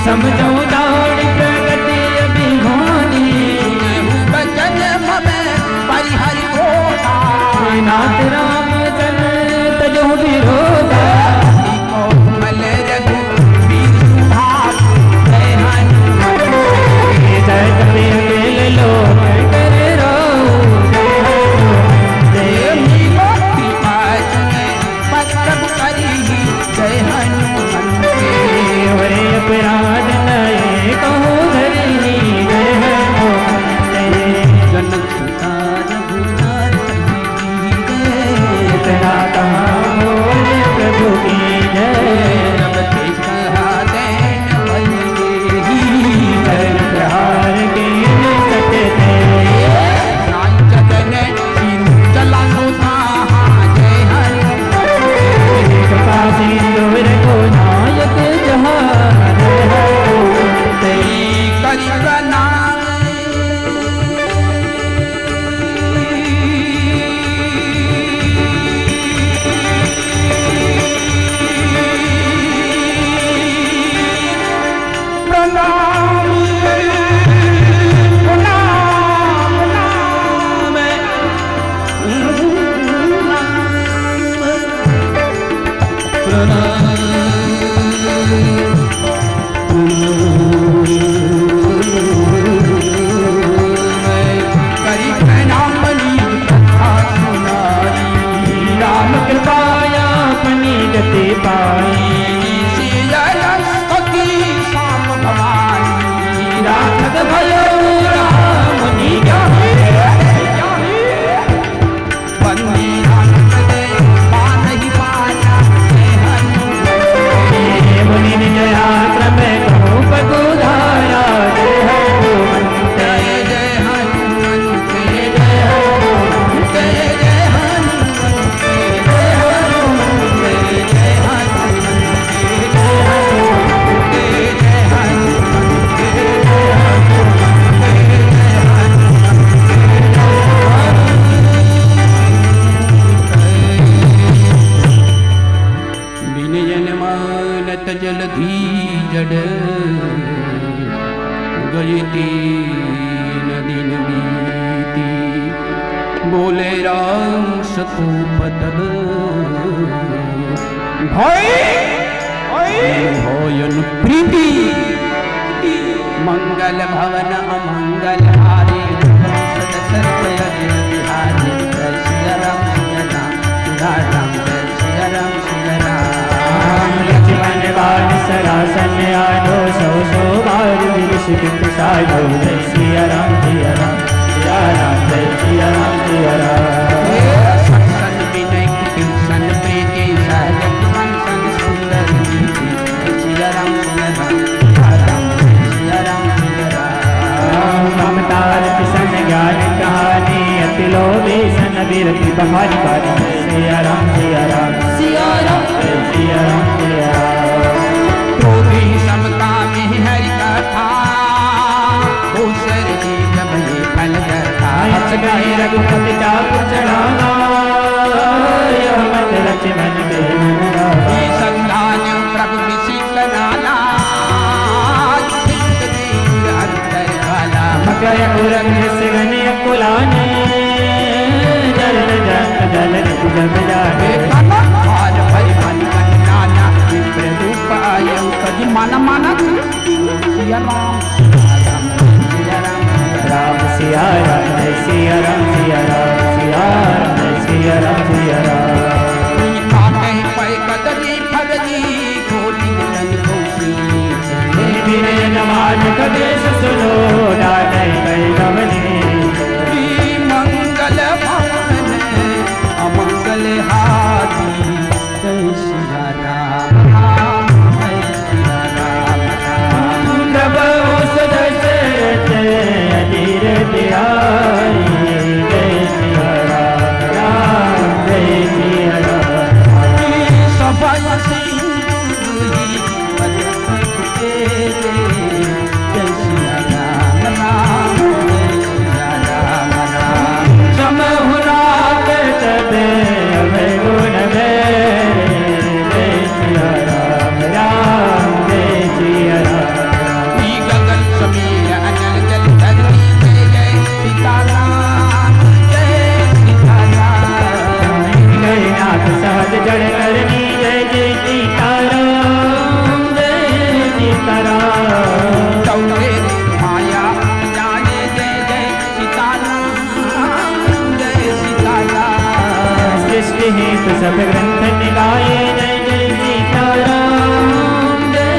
समझो दौड़ प्रगति अभिमानी बचन में परिहरि होता नाथ राम जन तजो विरोधा कोमल रघु वीर सुभाष जय हनुमत जय कपि अकेल लोक करे राउ जय भक्ति पाचन पत्रब करी जय हनुमत हरे अपराध नये कहो धरी जय हनुमत जनक सुता रघुनाथ इतना कहाँ बोले प्रभु की जय रब के कहा देन बलिए प्रहार के सत्य रांचन सिंधु चला सोता जय हनुमत कृपा सिंदूर को नायक जहाँ करी प्रणाम जलधि जड़ गए 3 दिन बीती बोले राम सतोपतन भयन प्रीति मंगल भवन अमंगल हारे लक्ष्मण बाण सरासन आनो सौ सौ बार विषित साधो जय सिया राम सिया राम सिया राम जय सिया राम सिया राम सत्सन विनय कृष्ण प्रीति सहज मन सन सुंदर सिया राम सिया राम सिया राम सिया राम ममता किशन ज्ञान कहानी अति लोभी सन विरति बहार पानी सिया राम सिया राम सिया राम सिया राम सिया तो भी समता में हरि कथा दूसर जी जब ये फल जथा गाय रघुपति चाप चढ़ाना यह मत लक्ष्मण के ये संधान प्रभु विशिष्ट नाना अंतर वाला मकय पूरन से गने कुलाने जल जल जल जब जाने और भई मन मन नाना विप्र रूप आयं कदि मन मन सिया राम सिया राम राम सिया राम जय सिया राम सिया राम सिया राम जय सिया राम सिया राम काटे पै कदली फगली गोली नन कोसी विनय नमाज कदेश सुनो डाले गए गवनी मंगल भवन अमंगल हाथी जय सिया राम जय सिया राम प्रभु सदस्य अधीर दियाई जय सिया राम राम जय सिया राम सफल सिंधु जय सिया राम राम जय सिया राम राम समहुना करते अभय गुण जय सिया राम राम जय सिया राम ई गगन समीर अनल जल धरती जय जय सीताराम जय सीताराम जय नाथ सहज जड़ करनी जय जय सीताराम जय सीताराम चौथे माया जाने जय जय सीताराम जय सीताराम सृष्टि हेतु सब ग्रंथ निगाए जय जय सीताराम जय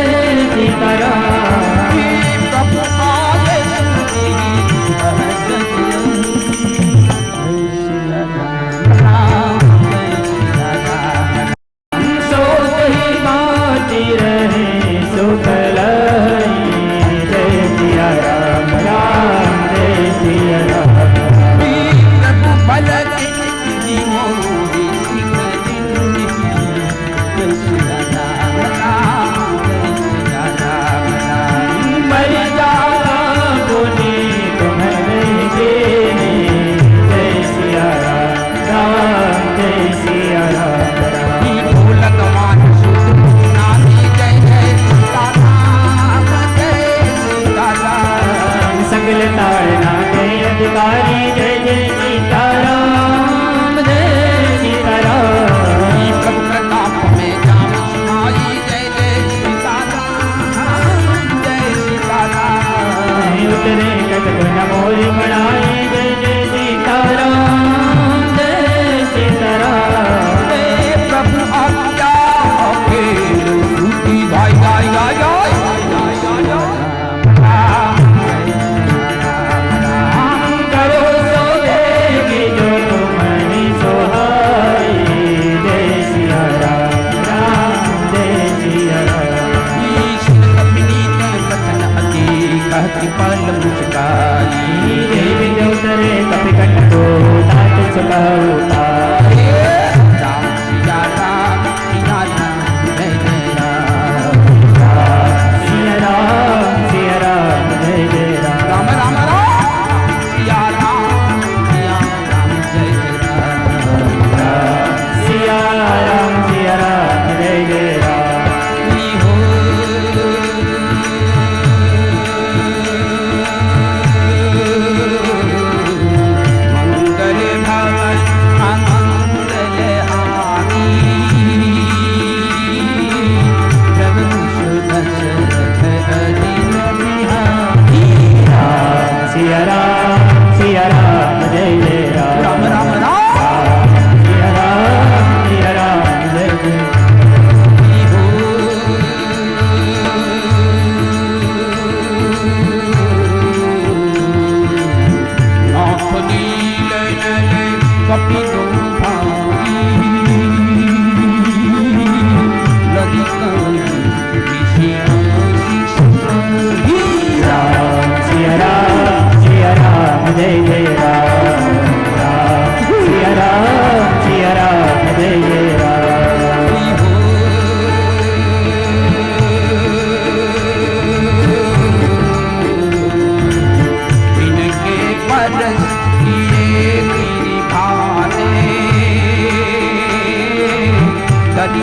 सीताराम प्रभु आदेश जय सिया राम जय सिया राम सोच ही बाटी रहे सुखल जय सिया राम राम जय सिया राम प्रभु भल मोरी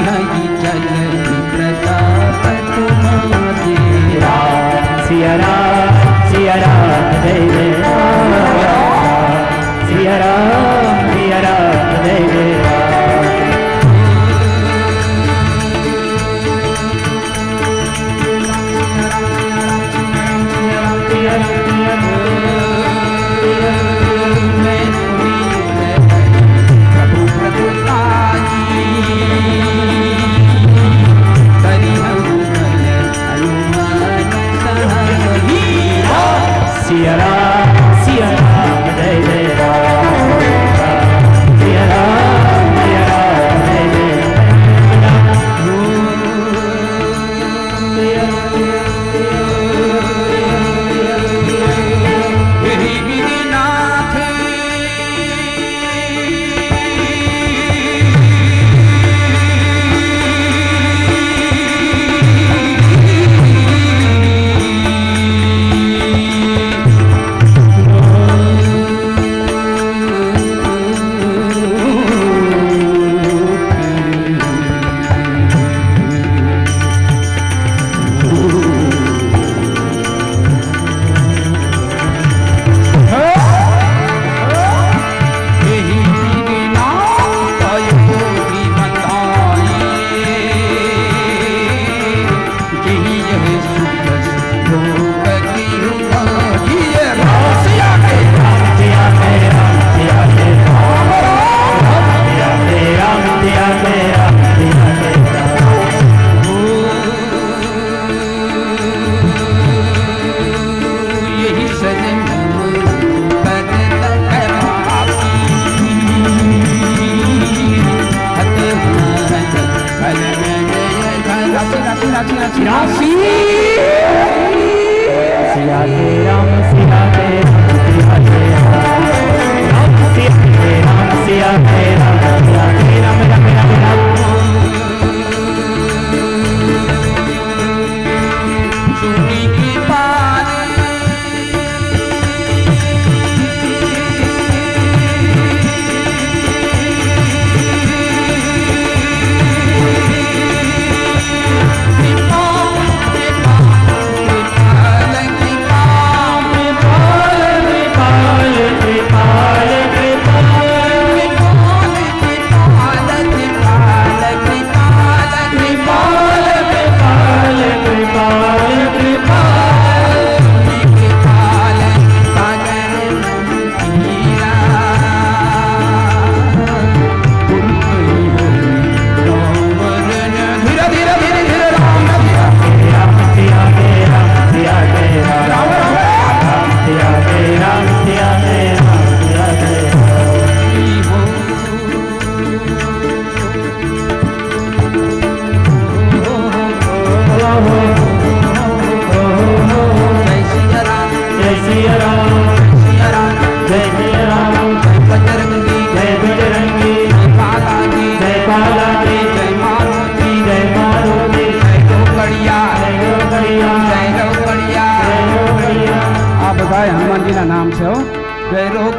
नहीं चल प्रताप तुम्हारे। सिया राम जय जय राम, सिया राम जय जय राम। सिया राम जय जय राम, सिया राम जय जय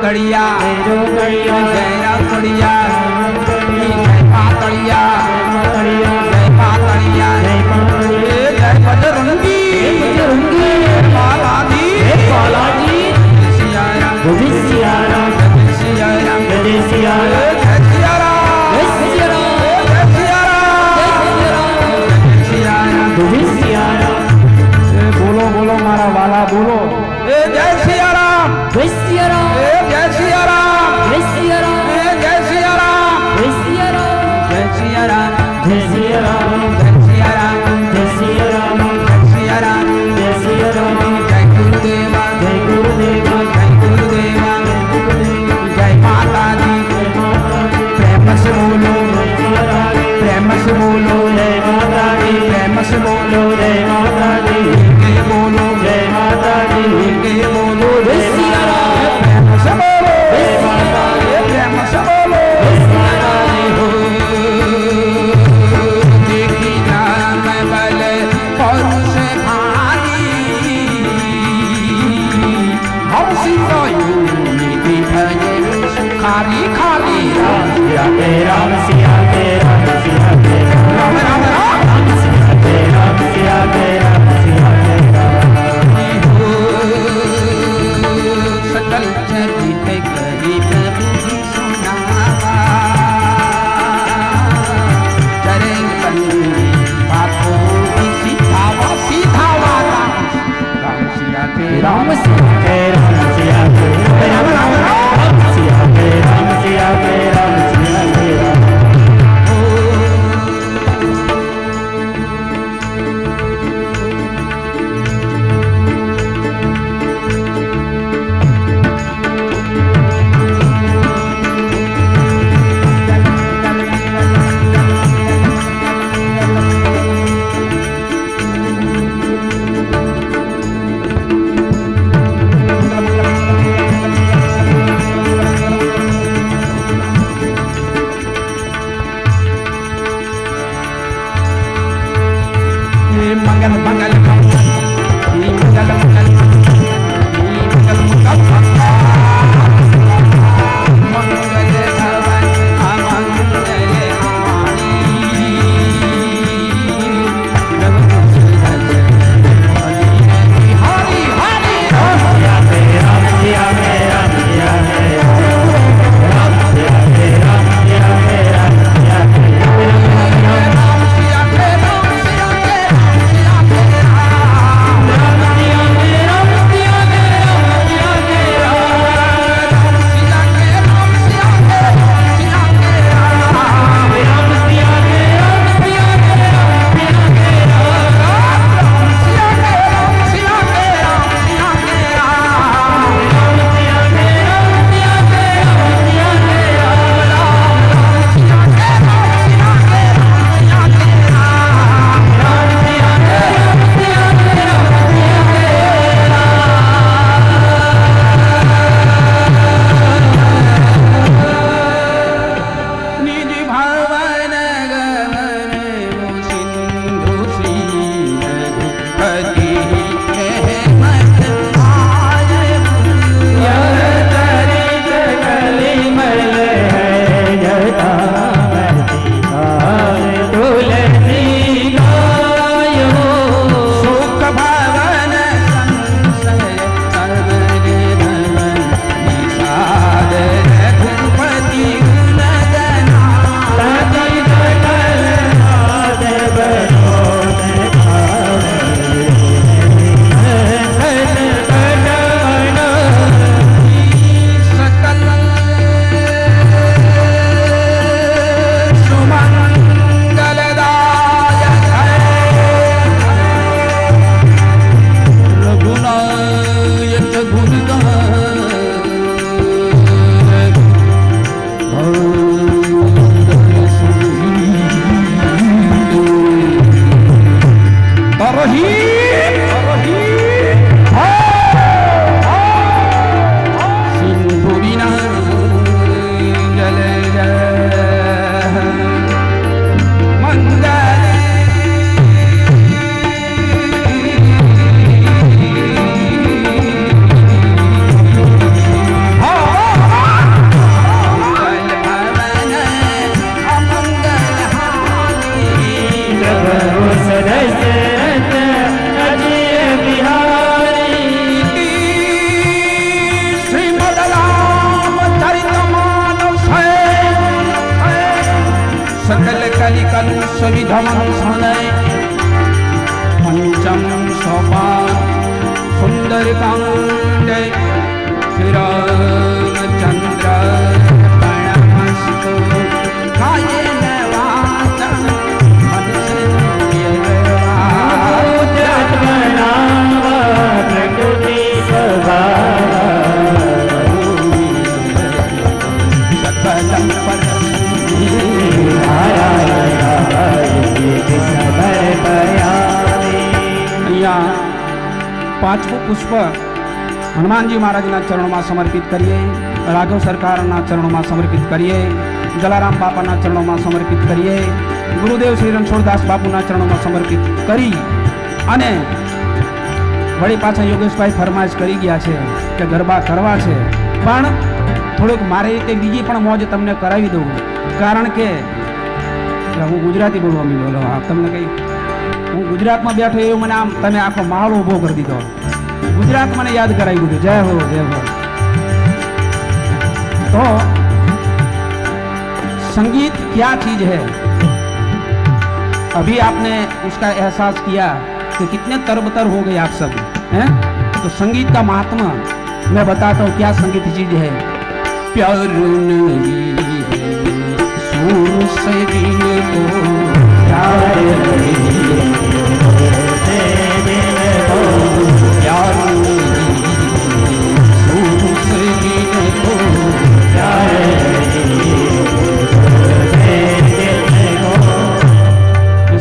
कड़िया जय राम कड़िया जय पातड़िया जय पातड़िया जय बजरंगी बालाजी सिया राम सिया राम सिया राम जय सिया राम जय सिया राम जय सिया राम जय सिया राम सिया राम सिया राम बोलो बोलो मारा वाला बोलो जय सिया राम जय सिया राम जय सिया राम जय सिया राम जय सिया राम जय सिया राम जय सिया राम जय सिया राम जय सिया राम जय सिया राम जय सिया राम जय सिया राम जय गुरुदेवा जय गुरुदेवा जय गुरुदेवा जय माता दी प्रेम से बोलो प्रेम से बोलो जय माता दी प्रेम से बोलो जय माता दी के बोलो जय माता दी के बोलो जय सिया राम प्रेम से बोलो जय माता दी प्रेम से बोलो जय माता दी हो देखी जान बल पौरुष भारी हम सीतायूनी भजन खाली खाली सिया के राम सिया के राम सिया के राम मंगल मंगल मंगल मंगल सुविधमं शनै पंचम सोपान सुंदरकांडे श्रीरामचंद्र प्रणमस्तु कायेन वाचा मनसेन्द्रियर्वा जन्मना प्रकृति स्वभाव सकलं पांचवू पुष्प हनुमान जी महाराज चरणों में समर्पित करिए, राघव सरकार चरणों में समर्पित करिए, जलाराम बापा चरणों में समर्पित करिए, गुरुदेव श्री रणछोड़दास बापू चरणों में समर्पित करी अने वળી पाछा योगेशभाई फरमाइश करी गया है कि गरबा करवा है पण थोड़ुंक मारे एक बीजी पण मौज तमने करावी दऊं कारण के हूँ गुजराती बोलवा मिलो तमने कई हूँ गुजरात में बैठो एवं मैंने आम तने आखो माहौल उभो कर दीधो गुजरात मैंने याद कराई दीधो जय हो जय हो। तो संगीत क्या चीज है अभी आपने उसका एहसास किया कि कितने तरबतर हो गए आप सब हैं। तो संगीत का महात्मा मैं बताता हूँ क्या संगीत चीज है। प्यार नहीं सुर से दिल को प्यार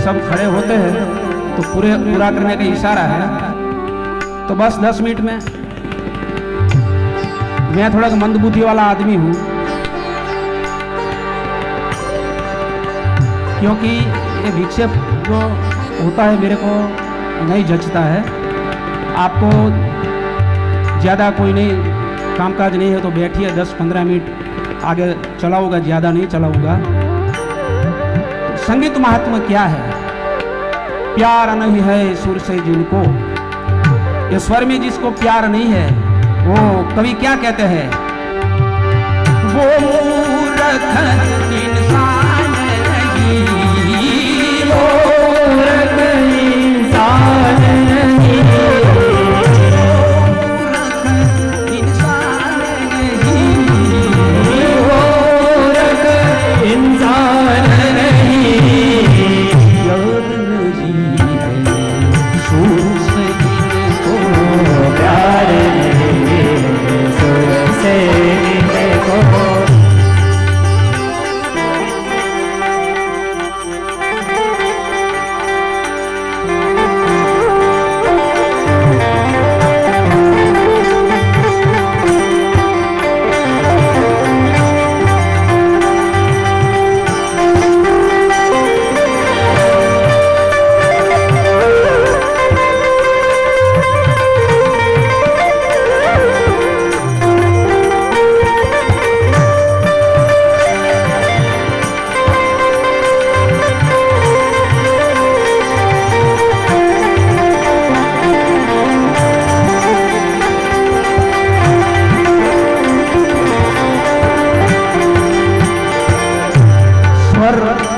सब खड़े होते हैं तो पूरा करने का इशारा है। तो बस 10 मिनट में मैं थोड़ा मंदबुद्धि वाला आदमी हूँ क्योंकि ये विक्षेप जो होता है मेरे को नहीं जचता है। आपको ज़्यादा कोई नहीं कामकाज नहीं है तो बैठिए, 10-15 मिनट आगे चलाऊंगा, ज़्यादा नहीं चलाऊंगा। संगीत महात्मा क्या है? प्यार नहीं है सुर से जिनको, ये स्वर में जिसको प्यार नहीं है वो कवि क्या कहते हैं? वो मूर्ख इंसान नहीं, वो मूर्ख इंसान नहीं, मूर्ख इंसान नहीं, वो मूर्ख इंसान नहीं, यार नहीं है सुर से जिनको प्यार नहीं है सुर से जिनको।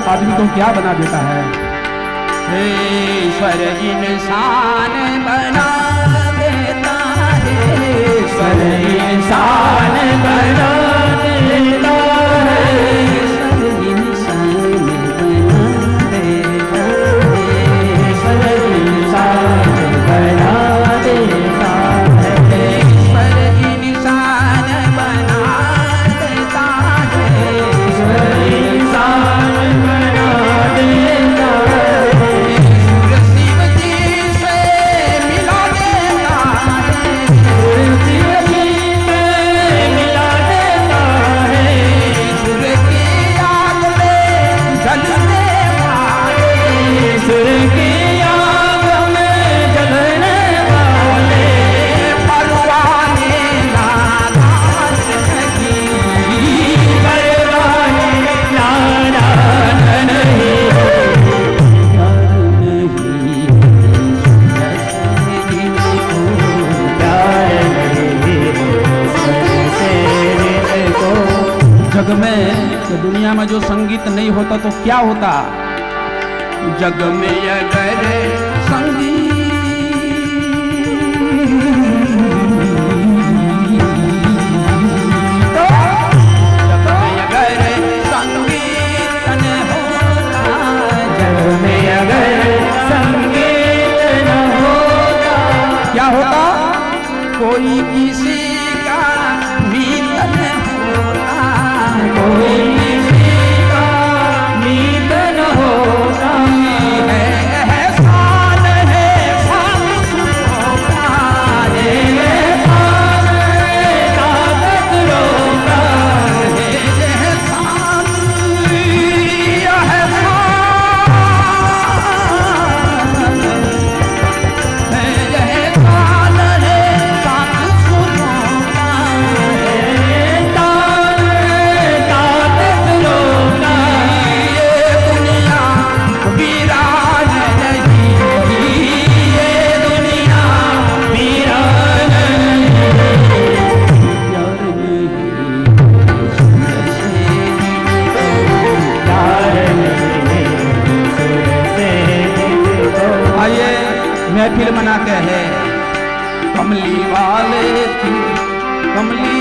आदमी को क्या बना देता है? ईश्वर इंसान बना देता है, ईश्वर इंसान बना देता है, ईश्वर इंसान बना देता है, ईश्वर इंसान बना देता है, ईश्वर इंसान बना देता है, ईश्वर इंसान जग में दुनिया में जो संगीत नहीं होता तो क्या होता? जग में अगर संगीत क्या होता? कोई किसी का मीत न होता, कोई किसी का मीत न होता, है एहसान है फालतू का, है एहसान है ताकतों का, है एहसान महफिल मनाते हैं। कमली वाले की कमली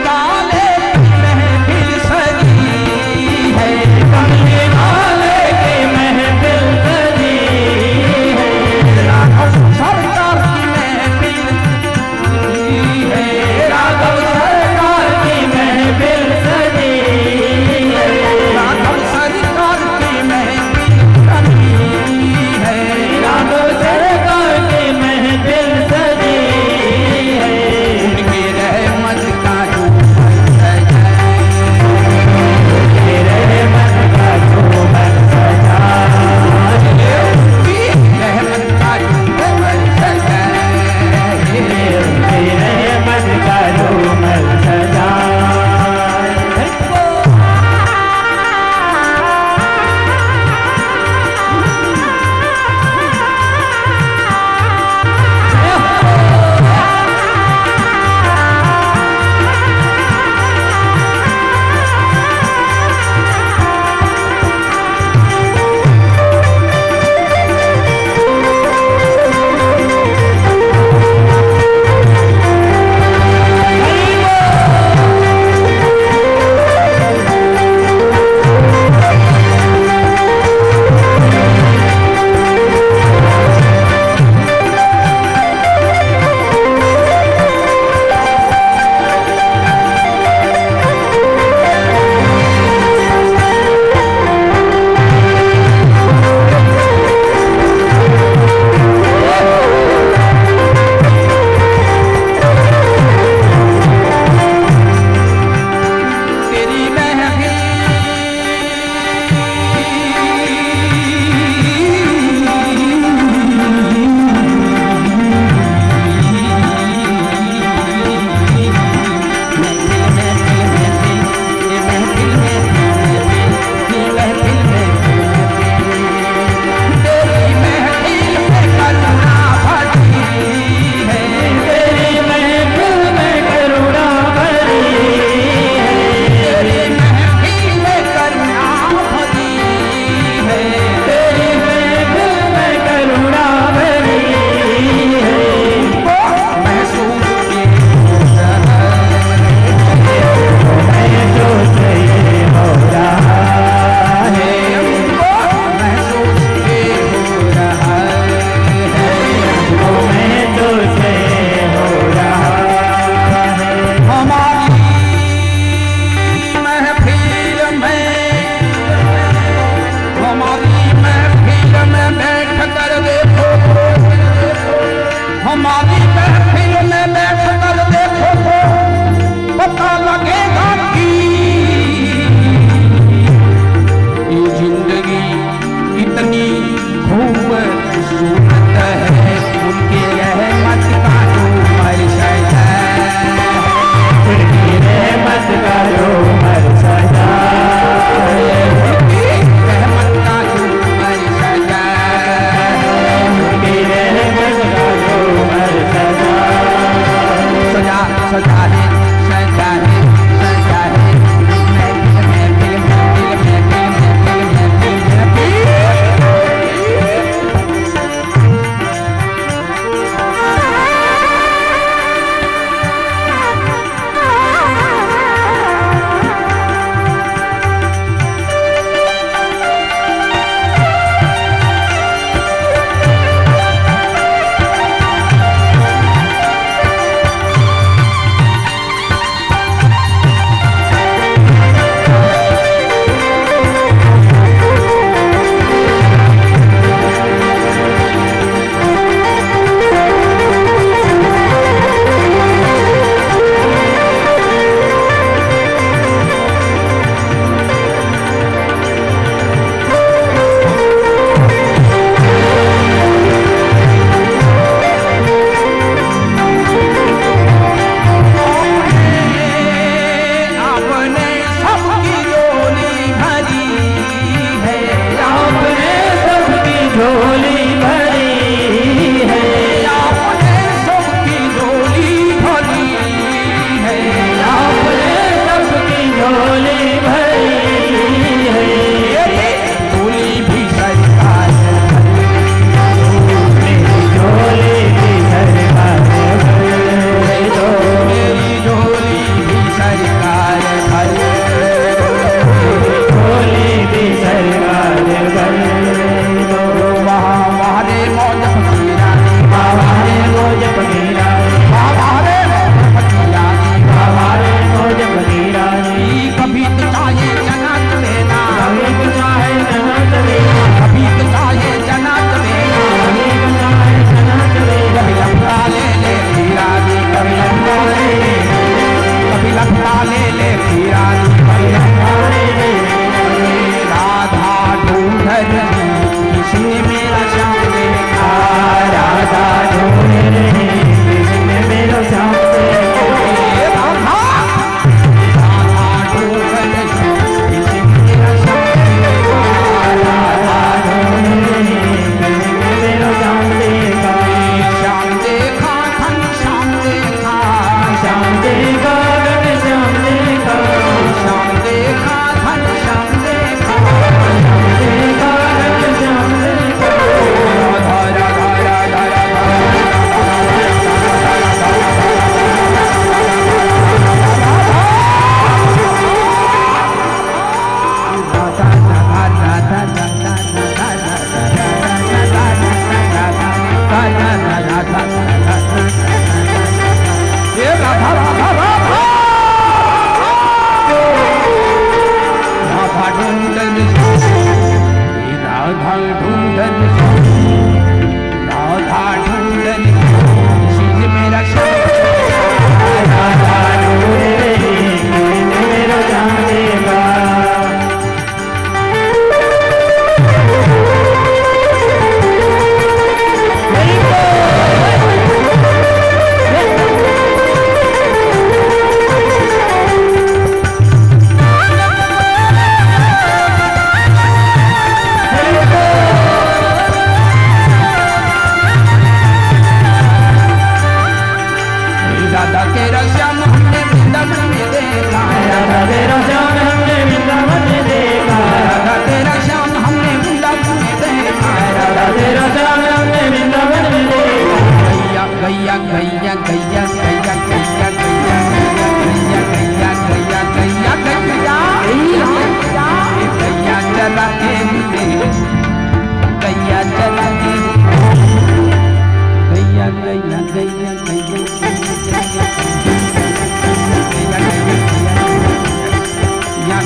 वाले महफिल सजी है, कमली वाले की महफिल सजी है, राघव सरकार की महफिल है, राघव सरकार की महफिल सजी है, राघव सरकार की महफिल है, राघव सरकार की महफिल सजी है, उनकी रहमत का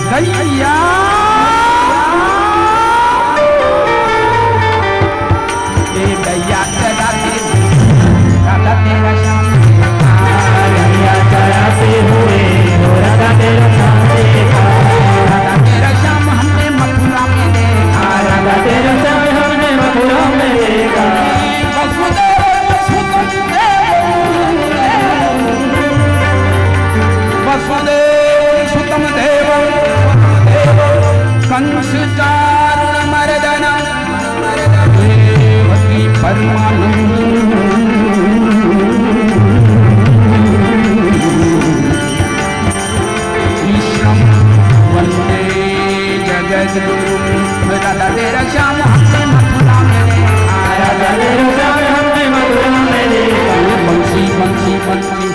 गैया ये गैया चराते राधा तेरा श्याम गैया चराते हुए हो राधा तेरा श्याम देखा। राधा तेरा श्याम हमने मथुरा में देखा। राधा तेरा श्याम हमने मथुरा में देखा। वसुदेव सुतम देवम कंस चारुण मर्दन देवकी परमानंद ईश्वरम वंदे जगद्गुरु। राधा तेरा श्याम हमने मथुरा में देखा। राधा तेरा श्याम हमने मथुरा में देखा। बंसी बंसी बंसी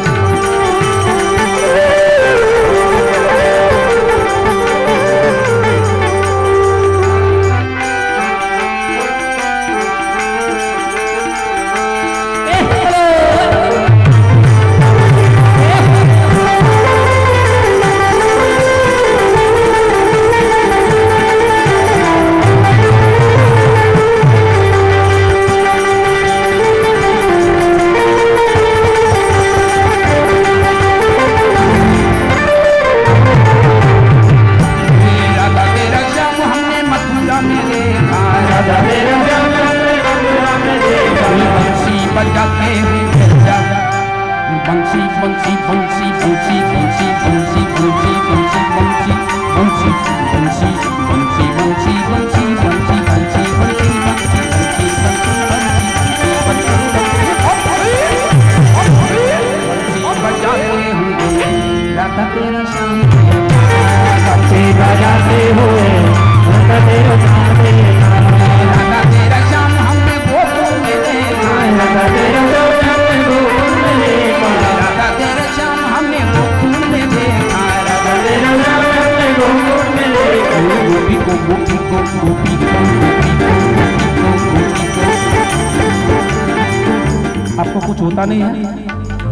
आपको कुछ होता नहीं है।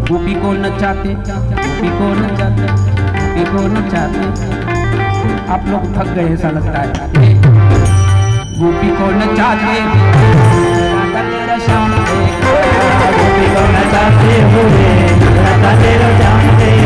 गोपी को नचाते, गोपी को नचाते, गोपी को नचाते। आप लोग थक गए ऐसा लगता है। गोपी को नचाते राधा तेरा श्याम देखा। गोपी को नचाते हुए राधा तेरा श्याम देखा।